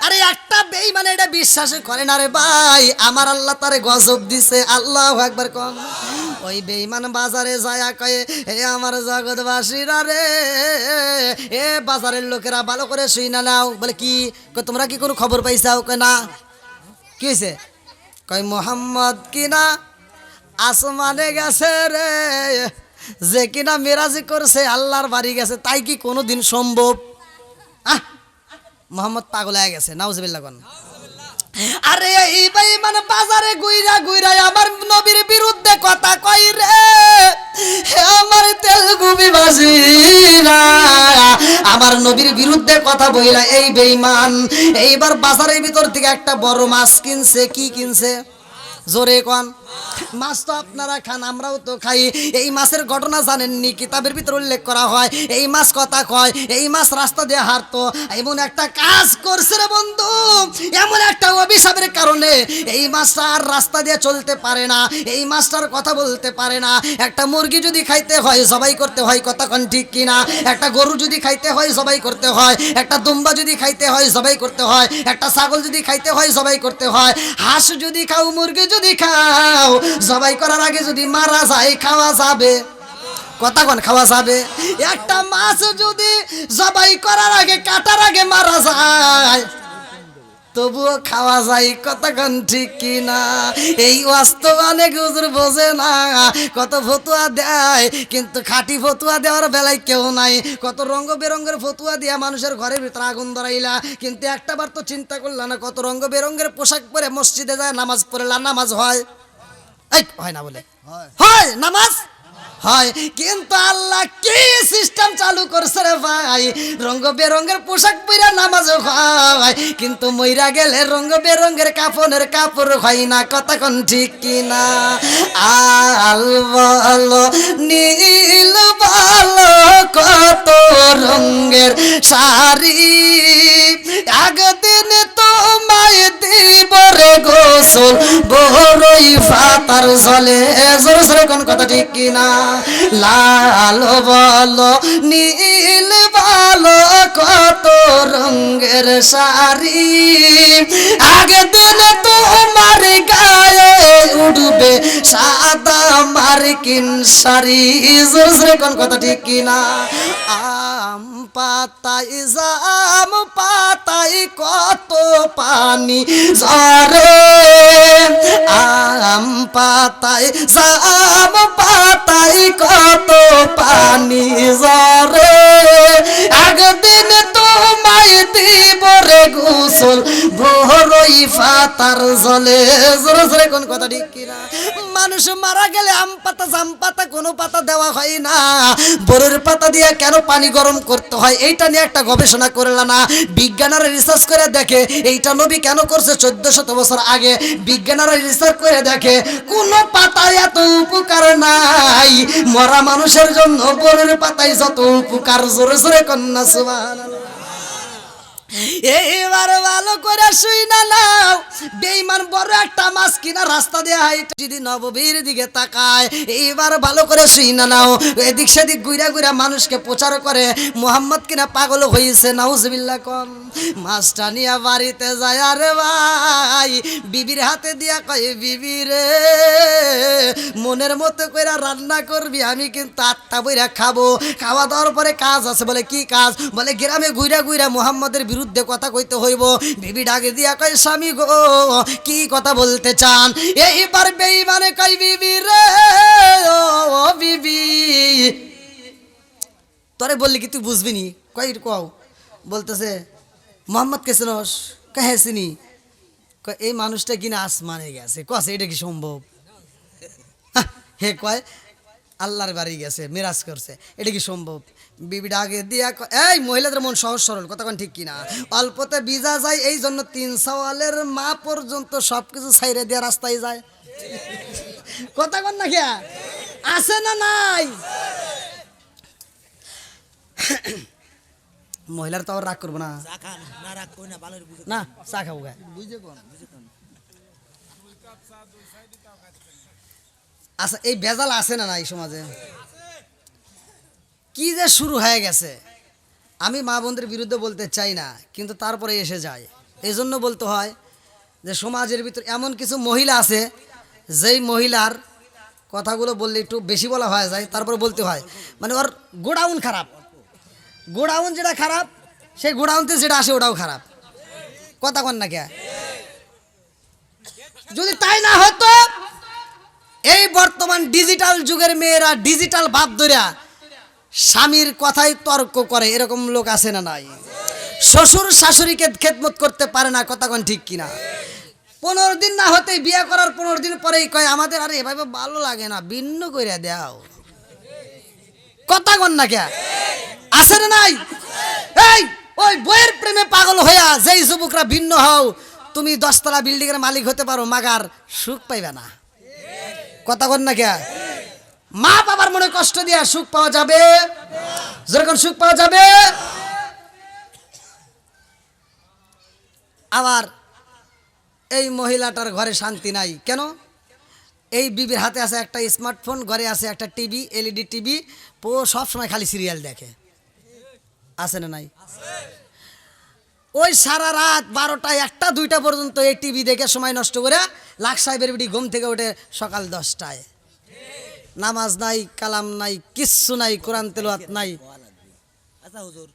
আরে একটা বেঈমান এটা বিশ্বাস করে না রে ভাই আমার আল্লাহ তারে গজব দিছে আল্লাহু আকবার কোন ওই বেঈমান বাজারে যায় কয়ে হে আমার জগৎবাসীরা রে এ বাজারের লোকেরা ভালো করে শুনা নাও বলে কি কয় তোমরা কি কোনো খবর পাইছাও কয় না কি হইছে কয় মোহাম্মদ কিনা আসমানে গেছে রে যে কিনা মেরাজি করছে আল্লাহর বাড়ি গেছে তাই কি কোনোদিন সম্ভব মোহাম্মদ পাগল হয়ে গেছে নাউজুবিল্লাহ কোন আরে এই বেঈমান বাজারে গুইরা গুইরা আমার নবীর বিরুদ্ধে কথা কই রে আমার তেলুগু ভাষীরা আমার নবীর বিরুদ্ধে কথা বইলা এই বেঈমান এইবার বাজারের ভিতর থেকে একটা বড় মাছ কিনছে কি কিনছে জোরে কোন মাছ তো আপনারা খান আমরাও তো খাই এই মাছের ঘটনা জানেননি কিতাবের ভিতর উল্লেখ করা হয় এই মাছ কথা কয় এই মাছ রাস্তা দিয়ে হাঁটতো এমন একটা কাজ করছে রে বন্ধু এমন একটা অভিশাপের কারণে এই মাছটা আর রাস্তা দিয়ে চলতে পারে না এই মাছটার কথা বলতে পারে না একটা মুরগি যদি খাইতে হয় জবাই করতে হয় কতক্ষণ ঠিক কিনা একটা গরু যদি খাইতে হয় জবাই করতে হয় একটা দুম্বা যদি খাইতে হয় জবাই করতে হয় একটা ছাগল যদি খাইতে হয় জবাই করতে হয় হাঁস যদি খাও মুরগি যদি খাও জবাই করার আগে যদি মারা যায় খাওয়া যাবে কতক্ষণ খাওয়া যাবে একটা মাছ যদি জবাই করার আগে কাটার আগে মারা যায় তবুও খাওয়া যায় কতক্ষণ ঠিক কিনা এই বাস্তব অনেক হুজুর বোঝে না কত ফতুয়া দেয় কিন্তু খাঁটি ফতুয়া দেওয়ার বেলায় কেউ নাই কত রঙ বেরঙের ফতুয়া দিয়া মানুষের ঘরের ভিতরে আগুন ধরাইলা কিন্তু একটা বার তো চিন্তা করলা না কত রঙ বেরঙের পোশাক পরে মসজিদে যায় নামাজ পড়লা নামাজ হয় হয় না বলে হয় নামাজ হয় কিন্তু আল্লাহ কি সিস্টেম চালু করছে রে ভাই রঙ বেরঙের পোশাক পরে নামাজ হয় কিন্তু মইরা গেলে রঙ বেরঙের কাফনের কাপড় হয় না কতক্ষণ ঠিক কিনা আল বলো নীল বলো কত রঙের শাড়ি একদিন তোমায় দিব রে গোসল বড়ই ফাতার জলে জোরে জোরে কোন কথা ঠিক কিনা লাল বলো নীল বলো কত রঙের শাড়ি একদিন তোমার গায়ে উঠবে সাদা মার্কিন শাড়ি জোরে জোরে কোন কথা ঠিক কিনা আম পাতায় জাম পাতায় কত পানি ঝরে আম পাতায় জাম পাতায় কত পানি ঝরে একদিন তোমায় দিব রে গোসল বড়ই ফাতার জলে জোরে জোরে কোন কথা ঠিক কিনা মানুষ মারা গেলে আম পাতা জাম পাতা কোনো পাতা দেওয়া হয় না বড়ের পাতা দিয়ে কেন পানি গরম করতে হয় এইটা নিয়ে একটা গবেষণা করলা না বিজ্ঞানীরা রিসার্চ করে দেখে এইটা নবী কেন করছে 1400 বছর আগে বিজ্ঞানীরা রিসার্চ করে দেখে কোনো পাতায় এত উপকার নাই মরা মানুষের জন্য বড়ের পাতায় যত উপকার জোরে জোরে কন্যা সুবহানাল্লাহ এইবার ভালো করে শুই না নাও বেঈমান বড় একটা মাছ কিনা রাস্তা দিয়ে হাইটে যদি নববীর দিকে তাকায় এইবার ভালো করে শুই না নাও এদিক সেদিক ঘুরা ঘুরা মানুষকে প্রচার করে মোহাম্মদ কিনা পাগল হয়েছে নাউজুবিল্লাহ কম মাছটা নিয়ে বাড়িতে যায় আরে ভাই বিবির হাতে দিয়া কয় বিবি রে মনের মতো করে রান্না করবি আমি কিন্তু আটটা বইরা খাবো খাওয়া দাওয়ার পরে কাজ আছে বলে কি কাজ বলে গ্রামে ঘুরা ঘুরা মোহাম্মদের বিরুদ্ধে কথা কইতে হইব বিবি ডাকে দিয়া কয় স্বামী গো কি কথা বলতে চান এইবার বেঈমানে কয় বিবি রে ও বিবি তোরে বললি কি তুই বুঝবি নি কই কও বলতেছে মোহাম্মদ কে চিনস কাহে চিনি এই মানুষটা কিনা আসমানে গেছে কছে এটা কি সম্ভব হে কয় আল্লাহর বাড়ি গেছে মিরাজ করছে এটা কি সম্ভব বিবিটা আগে দিয়া এই মহিলাদের মন সহজ সরল, কতক্ষণ ঠিক কিনা? অল্পতে বিজা যায়, এই জন্য 3 সওয়ালের মা পর্যন্ত সবকিছু ছাইরে দিয়া রাস্তায় যায়। কতক্ষণ না খেয়া আছে না নাই? মহিলার তো আবার রাগ করবো না, না চা খাবো গা। আচ্ছা, এই ভেজাল আছে না নাই সমাজে? কি যে শুরু হয়ে গেছে, আমি মা বোনদের বিরুদ্ধে বলতে চাই না, কিন্তু তারপরে এসে যায়। এই জন্য বলতে হয় যে সমাজের ভিতর এমন কিছু মহিলা আছে, যেই মহিলার কথাগুলো বললে একটু বেশি বলা হয়ে যায়, তারপরে বলতে হয় মানে ওর গোডাউন খারাপ। গোডাউন যেটা খারাপ, সেই গোডাউনতে যেটা আসে ওটাও খারাপ। কথা কন না কে? যদি তাই না হতো, এই বর্তমান ডিজিটাল যুগের মেয়েরা ডিজিটাল ভাব ধরিয়া স্বামীর কথাই তর্ক করে, এরকম লোক আছে না নাই? শ্বশুর শাশুড়িকে খেদমত করতে পারে না, কথা কন ঠিক কিনা? 15 দিন না হতেই বিয়ে করার 15 দিন পরেই কয় আমাদের আরে এভাবে ভালো লাগে না, ভিন্ন করে দাও। কথা কন না কে? আছে না নাই? এই ওই বইয়ের প্রেমে পাগল হইয়া যেই যুবকরা ভিন্ন হও, তুমি 10 তলা বিল্ডিং এর মালিক হতে পারো, মাগার সুখ পাইবে না। কথা কন না কে? মা বাবার মনে কষ্ট দিয়া সুখ পাওয়া যাবে? যেরকম সুখ পাওয়া যাবে। আবার এই মহিলাটার ঘরে শান্তি নাই কেন? এই বিবির হাতে আছে একটা স্মার্টফোন, ঘরে আছে একটা টিভি, এলইডি টিভি, সব সময় খালি সিরিয়াল দেখে। আছে না নাই? ওই সারা রাত 12টা 1টা 2টা পর্যন্ত এই টিভি দেখে সময় নষ্ট করে লাখ সাহেবের বিটি ঘুম থেকে ওঠে সকাল 10টায়। নামাজ নাই, কালাম নাই, কিচ্ছু নাই, কোরআন তেলাওয়াত নাই।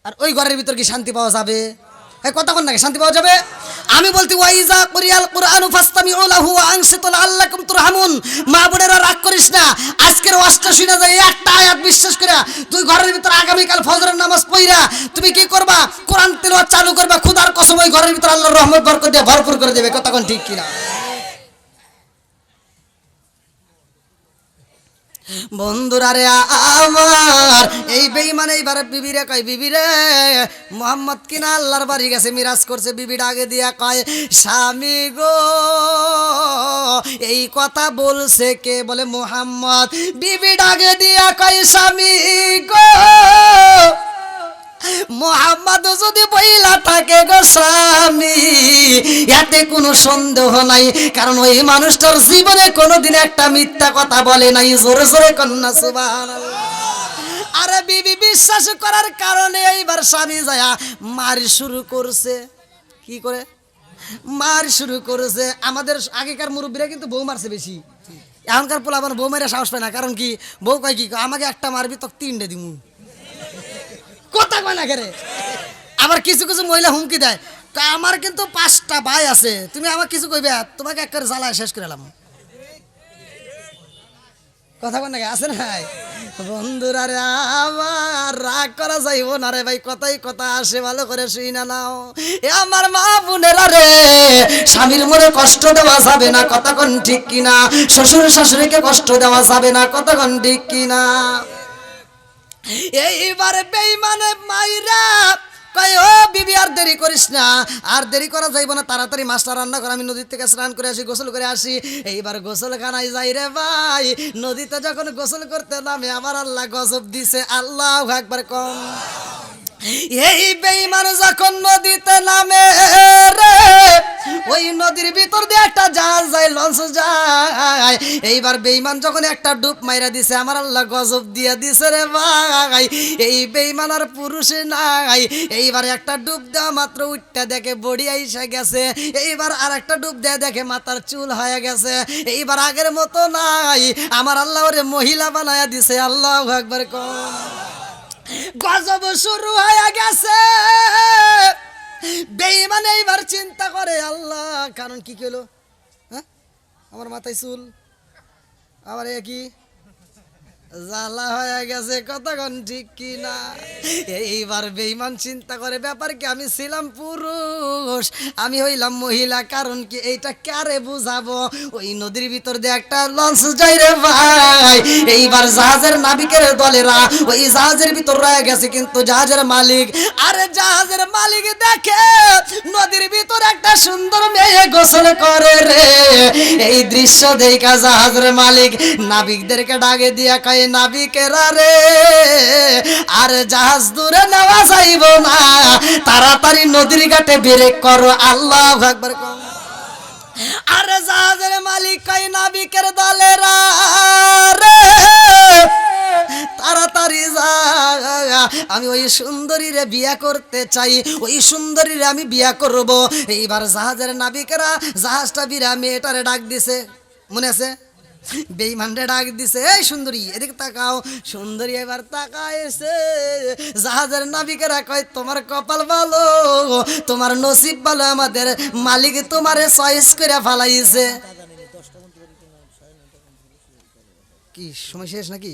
আর ওই ঘরের ভিতর কি শান্তি পাওয়া যাবে? কতক্ষণ নাকি শান্তি পাওয়া যাবে? আমি বলতে ওয়াইজা কুরিয়াল কুরআনু ফাসতামিউ লাহু ওয়া আনসিতু লাআল্লাকুম তুরহামুন। মা বোনেরা রাগ করিস না, আজকের ওয়াজটা শুনে যায় একটা আয়াত বিশ্বাস করে তুই ঘরের ভিতর আগামীকাল ফজরের নামাজ পড়া তুমি কি করবা? কোরআন তেলাওয়াত চালু করবা, খোদার কসম ওই ঘরের ভিতর আল্লাহর রহমত বরকত দিয়ে ভরপুর করে দেবে। কতক্ষণ ঠিক কিনা? বন্ধুরা রে আমার, এই বেঈমান এইবার বিবিরে কয়, বিবিরে মোহাম্মদ কিনা আল্লাহর বাড়ি গেছে, মিরাজ করছে। বিবির আগে দিয়া কয়, স্বামী গো এই কথা বলছে কে? বলে মোহাম্মদ। বিবির আগে দিয়া কয়, স্বামী গো মোহাম্মদ যদি বইলা থাকে গো স্বামী, এতে কোনো সন্দেহ নাই, কারণ ওই মানুষটার জীবনে কোনোদিন একটা মিথ্যা কথা বলে নাই। জোরে জোরে কন্যা সুবহানাল্লাহ। আরে বিবি বিশ্বাস করার কারণে এইবার স্বামী যায়া মার শুরু করছে। কি করে মার শুরু করেছে? আমাদের আগেকার মুরব্বীরা কিন্তু বউ মারছে বেশি, এখনকার পোলা আমার বউ মারে সাহস পায় না। কারণ কি? বউ কয় কি, আমাকে একটা মারবি তো 3টে দিমু। কথা কয় না কেরে? আবার কিছু কিছু মহিলা হুমকি দেয়, আমার কিন্তু 5টা ভাই আছে, তুমি আমার কিছু কইবে তোমাকে এক করে জ্বালায় শেষ করে এলাম। কথা কয় না? আছে নাই? বন্ধুরা রে আমার, রাগ করা যাইব না রে ভাই, কথাই কথা আসে, ভালো করে শুই না নাও। এ আমার মা বোনেরা রে, স্বামীর মনে কষ্ট দেওয়া যাবে না, কতক্ষণ ঠিক কিনা? শ্বশুর শাশুড়িকে কষ্ট দেওয়া যাবে না, কতক্ষণ ঠিক কিনা? এইবারে বেঈমানে মাইরা কয়, ও বিবি আর দেরি করিস না, আর দেরি করা যাইব না, তাড়াতাড়ি মাছটা রান্না করে আমি নদীর থেকে স্নান করে আসি, গোসল করে আসি। এইবার গোসলখানায় যাই রে ভাই, নদীতে যখন গোসল করতে নামে আমার আল্লাহ গজব দিছে। আল্লাহু আকবার কম। এই বেঈমান যখন নদীতে নামে রে, ওই নদীর ভিতর দিয়ে একটা জাহাজ যায়, লঞ্চ যায়। এইবার বেঈমান যখন একটা ডুব মাইরা দিছে, আমার আল্লাহ গজব দিয়া দিছে রে ভাই। এই বেঈমান আর পুরুষ নাই। এইবার একটা ডুব দেওয়া মাত্র উঠটা দেখে বডি আইসা গেছে। এইবার আর একটা ডুব দেয়া দেখে মাথার চুল হয়ে গেছে। এইবার আগের মতো নাই, আমার আল্লাহ ওরে মহিলা বানায়া দিছে। আল্লাহু আকবার কম। গজব শুরু হয়ে গেছে। বেঈমান এইবার চিন্তা করে, আল্লাহ কারণ কি হলো? হ্যাঁ, আমার মাথায় চুল, আবার কি জ্বালা হয়ে গেছে, কতক্ষণ ঠিক কি না। এইবার বেঈমান চিন্তা করে, ব্যাপার কি আমি ছিলাম পুরুষ, আমি হইলাম মহিলা, কারণ কি এইটা কারে বুঝাবো। ওই নদীর ভিতর দিয়ে একটা লঞ্চ যাই রে ভাই। এইবার জাহাজের নাবিকের দলেরা ওই জাহাজের ভিতর রয়ে গেছে, কিন্তু জাহাজের মালিক, আরে জাহাজের মালিক দেখে নদীর ভিতর একটা সুন্দর মেয়ে গোসল করে রে। এই দৃশ্য দেখা জাহাজের মালিক নাবিকদেরকে ডাকে দিয়া কয়, নাবিকেরা রে, আর জাহাজ দূরে নেওয়া যাইব না, তাড়াতাড়ি নদীর ঘাটে ব্রেক করো, আল্লাহু আকবার। আরে জাহাজের মালিক কয়, নাবিকের দলেরা রে, তাড়াতাড়ি যা, আমি ওই সুন্দরীরে বিয়া করতে চাই, ওই সুন্দরীরে আমি বিয়া করব। এইবার জাহাজের নাবিকেরা জাহাজটা বিরা মেয়েটারে ডাক দিছে, মনে আছে, বেঈমানরে ডাক দিছে, এই সুন্দরী এদিকে তাকাও। সুন্দরী এবার তাকাইছে, জাহাজের নাবিকেরা কয়, তোমার কপাল ভালো, তোমার নসিব ভালো, আমাদের মালিক তোমারে চয়েস করে ফালাইছে। কি সময় শেষ নাকি?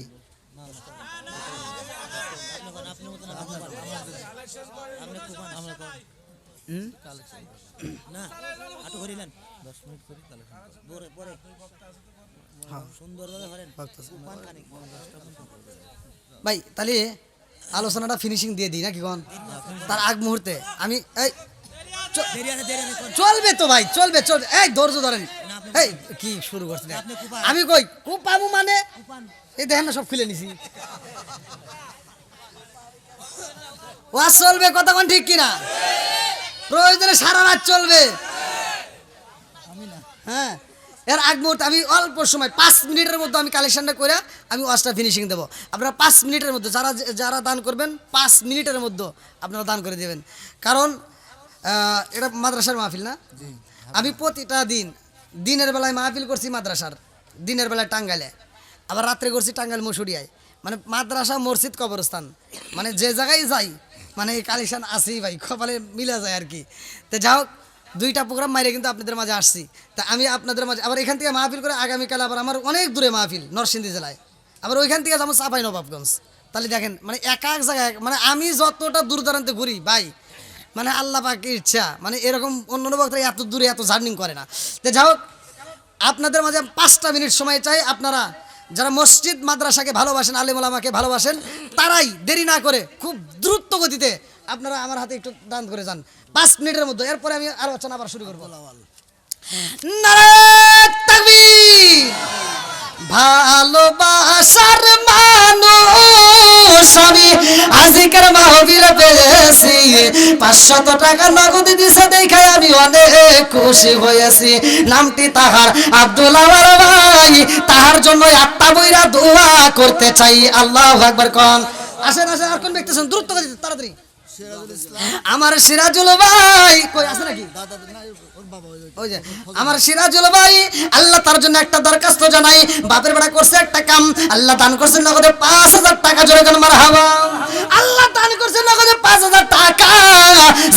ভাই তাহলে আলোচনাটা ফিনিশিং দিয়ে দিই নাকি কোন? তার আগ মুহূর্তে আমি এই চলবে তো ভাই, চলবে চলবে, এই ধৈর্য ধরেন। এই কি শুরু করছেন? আমি কই কুপামু মানে এই দেখেন না, সব খুলে নিছি। ওয়াজ চলবে, কথা কোন ঠিক কিনা? প্রয়োজনে সারা রাত চলবে। হ্যাঁ, এর আগ মুহূর্তে আমি অল্প সময় 5 মিনিটের মধ্যে আমি কালেকশনটা করে আমি ওয়াজটা ফিনিশিং দেবো। আপনারা 5 মিনিটের মধ্যে যারা যারা দান করবেন 5 মিনিটের মধ্যে আপনারা দান করে দেবেন। কারণ এটা মাদ্রাসার মাহফিল না, আমি প্রতিটা দিন দিনের বেলায় মাহফিল করছি মাদ্রাসার, দিনের বেলায় টাঙ্গাইলে, আবার রাত্রে করছি টাঙ্গাইল মসুরিয়ায়, মানে মাদ্রাসা মসজিদ কবরস্থান, মানে যে জায়গায় যাই মানে এই কালেকশন আসেই ভাই, কপালে মিলে যায় আর কি। তো যাই হোক, 2টা প্রোগ্রাম মাইরে কিন্তু আপনাদের মাঝে আসছি। তা আমি আপনাদের মাঝে আবার এখান থেকে মাহফিল করে আগামীকাল আবার আমার অনেক দূরে মাহফিল নরসিংদী জেলায়, আবার ওইখান থেকে যাবো চাঁপাইনবাবগঞ্জ। তাহলে দেখেন মানে এক এক জায়গায়, মানে আমি যতটা দূর দূরান্তে ঘুরি ভাই, মানে আল্লাহ পাকের ইচ্ছা, মানে এরকম অন্য বক্তারা এত দূরে এত জার্নিং করে না। তো যাই হোক, আপনাদের মাঝে 5টা মিনিট সময় চাই। আপনারা যারা মসজিদ মাদ্রাসাকে ভালোবাসেন, আলেম ওলামাকে ভালোবাসেন, তারাই দেরি না করে খুব দ্রুত গতিতে আপনারা আমার হাতে একটু দান করে যান 5 মিনিটের মধ্যে। এরপরে আমি আলোচনা আবার শুরু করবো। নারে তাকবীর। ভালোবাসার মানুষ আমি আজকের মাহফিলে পেয়েছি, 500 টাকা নগদ দিছে দেখে আমি অনেক খুশি হয়েছি। নামটি তাহার আব্দুল আওয়াল ভাই, তাহার জন্য 8টা বইরা দোয়া করতে চাই, আল্লাহু আকবার কোন। আসেন আসেন, আর কোন ব্যক্তি আছেন? দ্রুত করে তাড়াতাড়ি। আমার সিরাজুল ভাই কই আছে নাকি? ওই যে আমার সিরাজুল ভাই, আল্লাহ তার জন্য একটা দরখাস্ত জানাই। বাপের বেড়া করছে একটা কাম, আল্লাহ দান করছে নগদে 5000 টাকা, জোরে কোন মারহাবা। আল্লাহ দান করছে নগদে 5000 টাকা,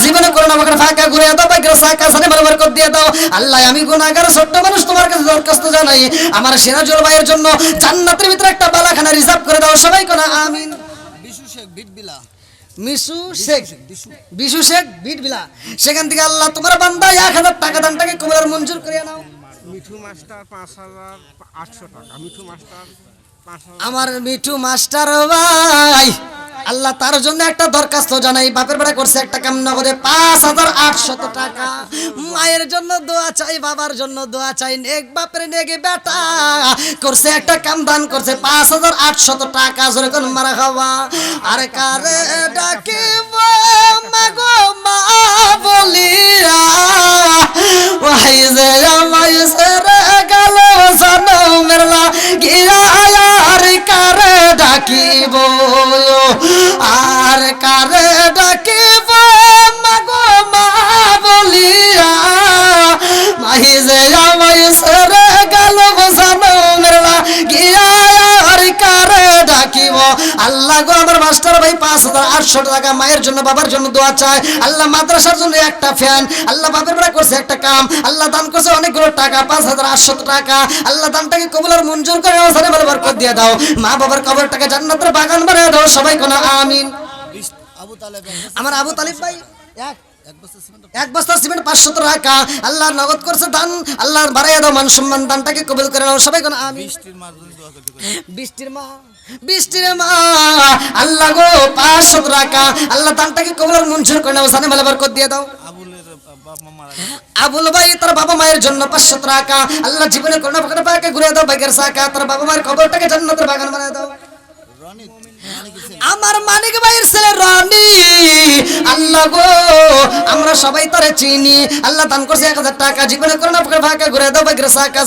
জীবনে করোনা আমাকে ফাঁকা ঘুরে দাও, বাইকের সাকা সানে বরকত দিয়ে দাও। আল্লাহ আমি গুনাহগার ছোট্ট মানুষ, তোমার কাছে দরখাস্ত জানাই, আমার সিরাজুল ভাইয়ের জন্য জান্নাতের ভিতরে একটা বালাখানা রিজার্ভ করে দাও, সবাই কোন আমিন। বিশু শেখ বিটবিলা, মিশু শেখ, বিশু শেখ বিটবিলা, সেখান থেকে আল্লাহ তোমার বান্দা 1000 টাকা দানটাকে কবুল মঞ্জুর করে নাও। মিঠু মাস্টার 5800 টাকা, মিঠু মাস্টার 5000। আমার মিঠু মাস্টার ভাই, আল্লাহ তার জন্য একটা দরখাস্ত জানাই। বাপের বেড়া করছে একটা কাম, নগদে 5800 টাকা। মায়ের জন্য দোয়া চাই, বাবার জন্য দোয়া চাই, নেক বাপের নেক বেটা করছে একটা কাম, দান করছে 5800 টাকা, জোরে কোন মারহাবা। আর কারে ডাকিব মাগো মা বলিয়া, ওই যে আমায় সেরে গেল জনমের লাগিয়া, আর কারে ডাকিব, আর কারে ডাকিব মাগো মা বলিয়া, মাই যে আমায় সেরে গেল জনমের লাগিয়া, আর কারে ডাকিব। আল্লাহ গো, আমার মাস্টার ভাই 5800 500 টাকা, মায়ের জন্য বাবার জন্য দোয়া চায়। আল্লাহ মাদ্রাসার জন্য একটা ফ্যান, আল্লাহ বাপের বেড়া করছে একটা কাম, আল্লাহ দান করছে অনেকগুলো টাকা, 5800 টাকা। আল্লাহ দানটাকে কবুল আর মঞ্জুর করে ওখানে ভালো বরকত দিয়ে দাও। মা বাবার কবরটাকে জান্নাতের বাগান বানিয়ে দাও। সবাই কোন আমিন। আমার আবু তালিব ভাই এক বস্তা সিমেন্ট 500 টাকা আল্লাহর নগদ করছে দান, আল্লাহর বাড়াইয়া দাও, মান সম্মান দানটাকে কবুল করে নাও। সবাই কোন আমিন। বৃষ্টির মা আল্লাহ গো 500 টাকা আল্লাহ দানটাকে কবুল আর মঞ্জুর করে নাও। সানে ভালো বরকত দিয়ে দাও। আবুল ভাই তার বাবা মায়ের জন্য 500 টাকা আল্লাহ জীবনে করোনা ফাঁকা পাকে ঘুরে দাও। ভাগ্যের সাকা তার বাবা মায়ের কবরটাকে জান্নাতের বাগান বানিয়ে দাও। আমার মানিক ভাইয়ের ছেলে রনি আল্লাহ গো আমরা সবাই তারে চিনি, আল্লাহ দান করছে 1000 টাকা জীবনে করোনা ফাঁকা ঘুরে দাও। ভাগ্যের সাকা